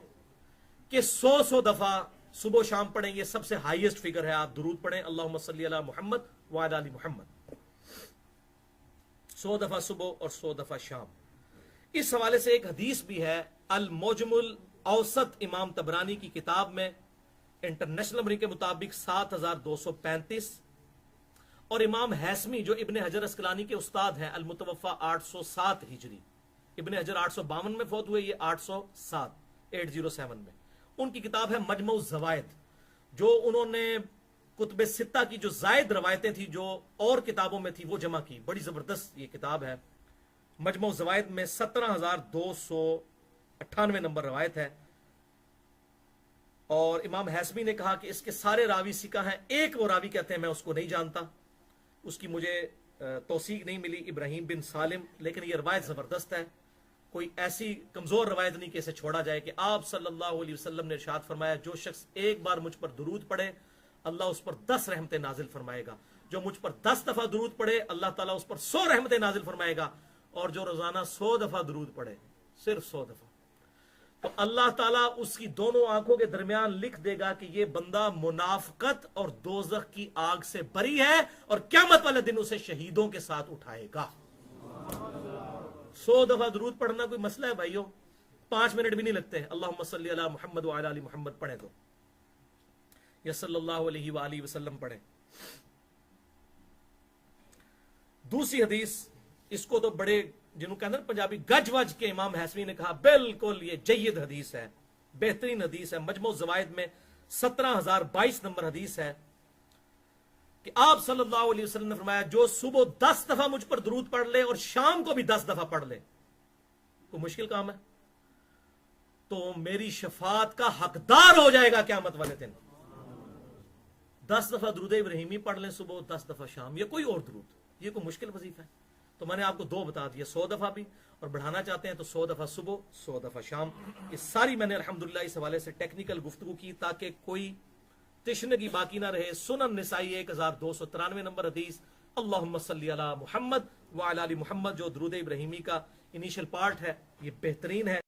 کہ 100 دفعہ صبح شام پڑھیں، یہ سب سے ہائیسٹ فگر ہے۔ آپ درود پڑھیں اللہم صلی علی محمد وعلی آل محمد، 100 دفعہ صبح اور 100 دفعہ شام۔ اس حوالے سے ایک حدیث بھی ہے المعجم الاوسط امام طبرانی کی کتاب میں، انٹرنیشنل نمبر کے مطابق 7235، اور امام ہیثمی جو ابن حجر اسقلانی کے استاد ہیں المتوفى 807 ہجری، ابن حجر 852 میں فوت ہوئے، یہ 807 میں، ان کی کتاب ہے مجمع الزوائد، جو انہوں نے کتب ستہ کی جو زائد روایتیں تھی جو اور کتابوں میں تھی وہ جمع کی، بڑی زبردست یہ کتاب ہے۔ مجمع الزوائد میں 17298 نمبر روایت ہے، اور امام ہیثمی نے کہا کہ اس کے سارے راوی ثقہ ہیں، ایک وہ راوی کہتے ہیں میں اس کو نہیں جانتا، اس کی مجھے توثیق نہیں ملی، ابراہیم بن سالم، لیکن یہ روایت زبردست ہے، کوئی ایسی کمزور روایت نہیں کہ اسے چھوڑا جائے، کہ آپ صلی اللہ علیہ وسلم نے ارشاد فرمایا جو شخص ایک بار مجھ پر درود پڑھے اللہ اس پر 10 رحمتیں نازل فرمائے گا، جو مجھ پر 10 دفعہ درود پڑھے اللہ تعالیٰ اس پر 100 رحمتیں نازل فرمائے گا، اور جو روزانہ 100 دفعہ درود پڑھے، صرف 100 دفعہ، تو اللہ تعالیٰ اس کی دونوں آنکھوں کے درمیان لکھ دے گا کہ یہ بندہ منافقت اور دوزخ کی آگ سے بری ہے، اور قیامت والے دن اسے شہیدوں کے ساتھ اٹھائے گا۔ 100 دفعہ درود پڑھنا کوئی مسئلہ ہے بھائیوں؟ 5 منٹ بھی نہیں لگتے، اللہم صلی علی محمد وعلی آل محمد پڑھیں تو، یا صلی اللہ علیہ وآلہ وسلم پڑھیں۔ دوسری حدیث، اس کو تو بڑے جنہوں کہتے ہیں پنجابی گج وج کے امام ہیثمی نے کہا بالکل یہ جید حدیث ہے، بہترین حدیث ہے، مجموع الزوائد میں 17022 نمبر حدیث ہے، کہ آپ صلی اللہ علیہ وسلم نے فرمایا جو صبح 10 دفعہ مجھ پر درود پڑھ لے اور شام کو بھی 10 دفعہ پڑھ لے، کوئی مشکل کام ہے، تو میری شفاعت کا حقدار ہو جائے گا قیامت والے دن۔ 10 دفعہ درود ابراہیمی پڑھ لیں صبح، 10 دفعہ شام، یا کوئی اور درود، یہ کوئی مشکل وظیفہ ہے؟ تو میں نے آپ کو 2 بتا دیا، 100 دفعہ بھی، اور بڑھانا چاہتے ہیں تو 100 دفعہ صبح، 100 دفعہ شام۔ یہ ساری میں نے الحمدللہ اس حوالے سے ٹیکنیکل گفتگو کی تاکہ کوئی تشنگی باقی نہ رہے۔ سنن نسائی 1293 نمبر حدیث، اللہم صلی علی محمد وعلی آل محمد، جو درود ابراہیمی کا انیشل پارٹ ہے، یہ بہترین ہے۔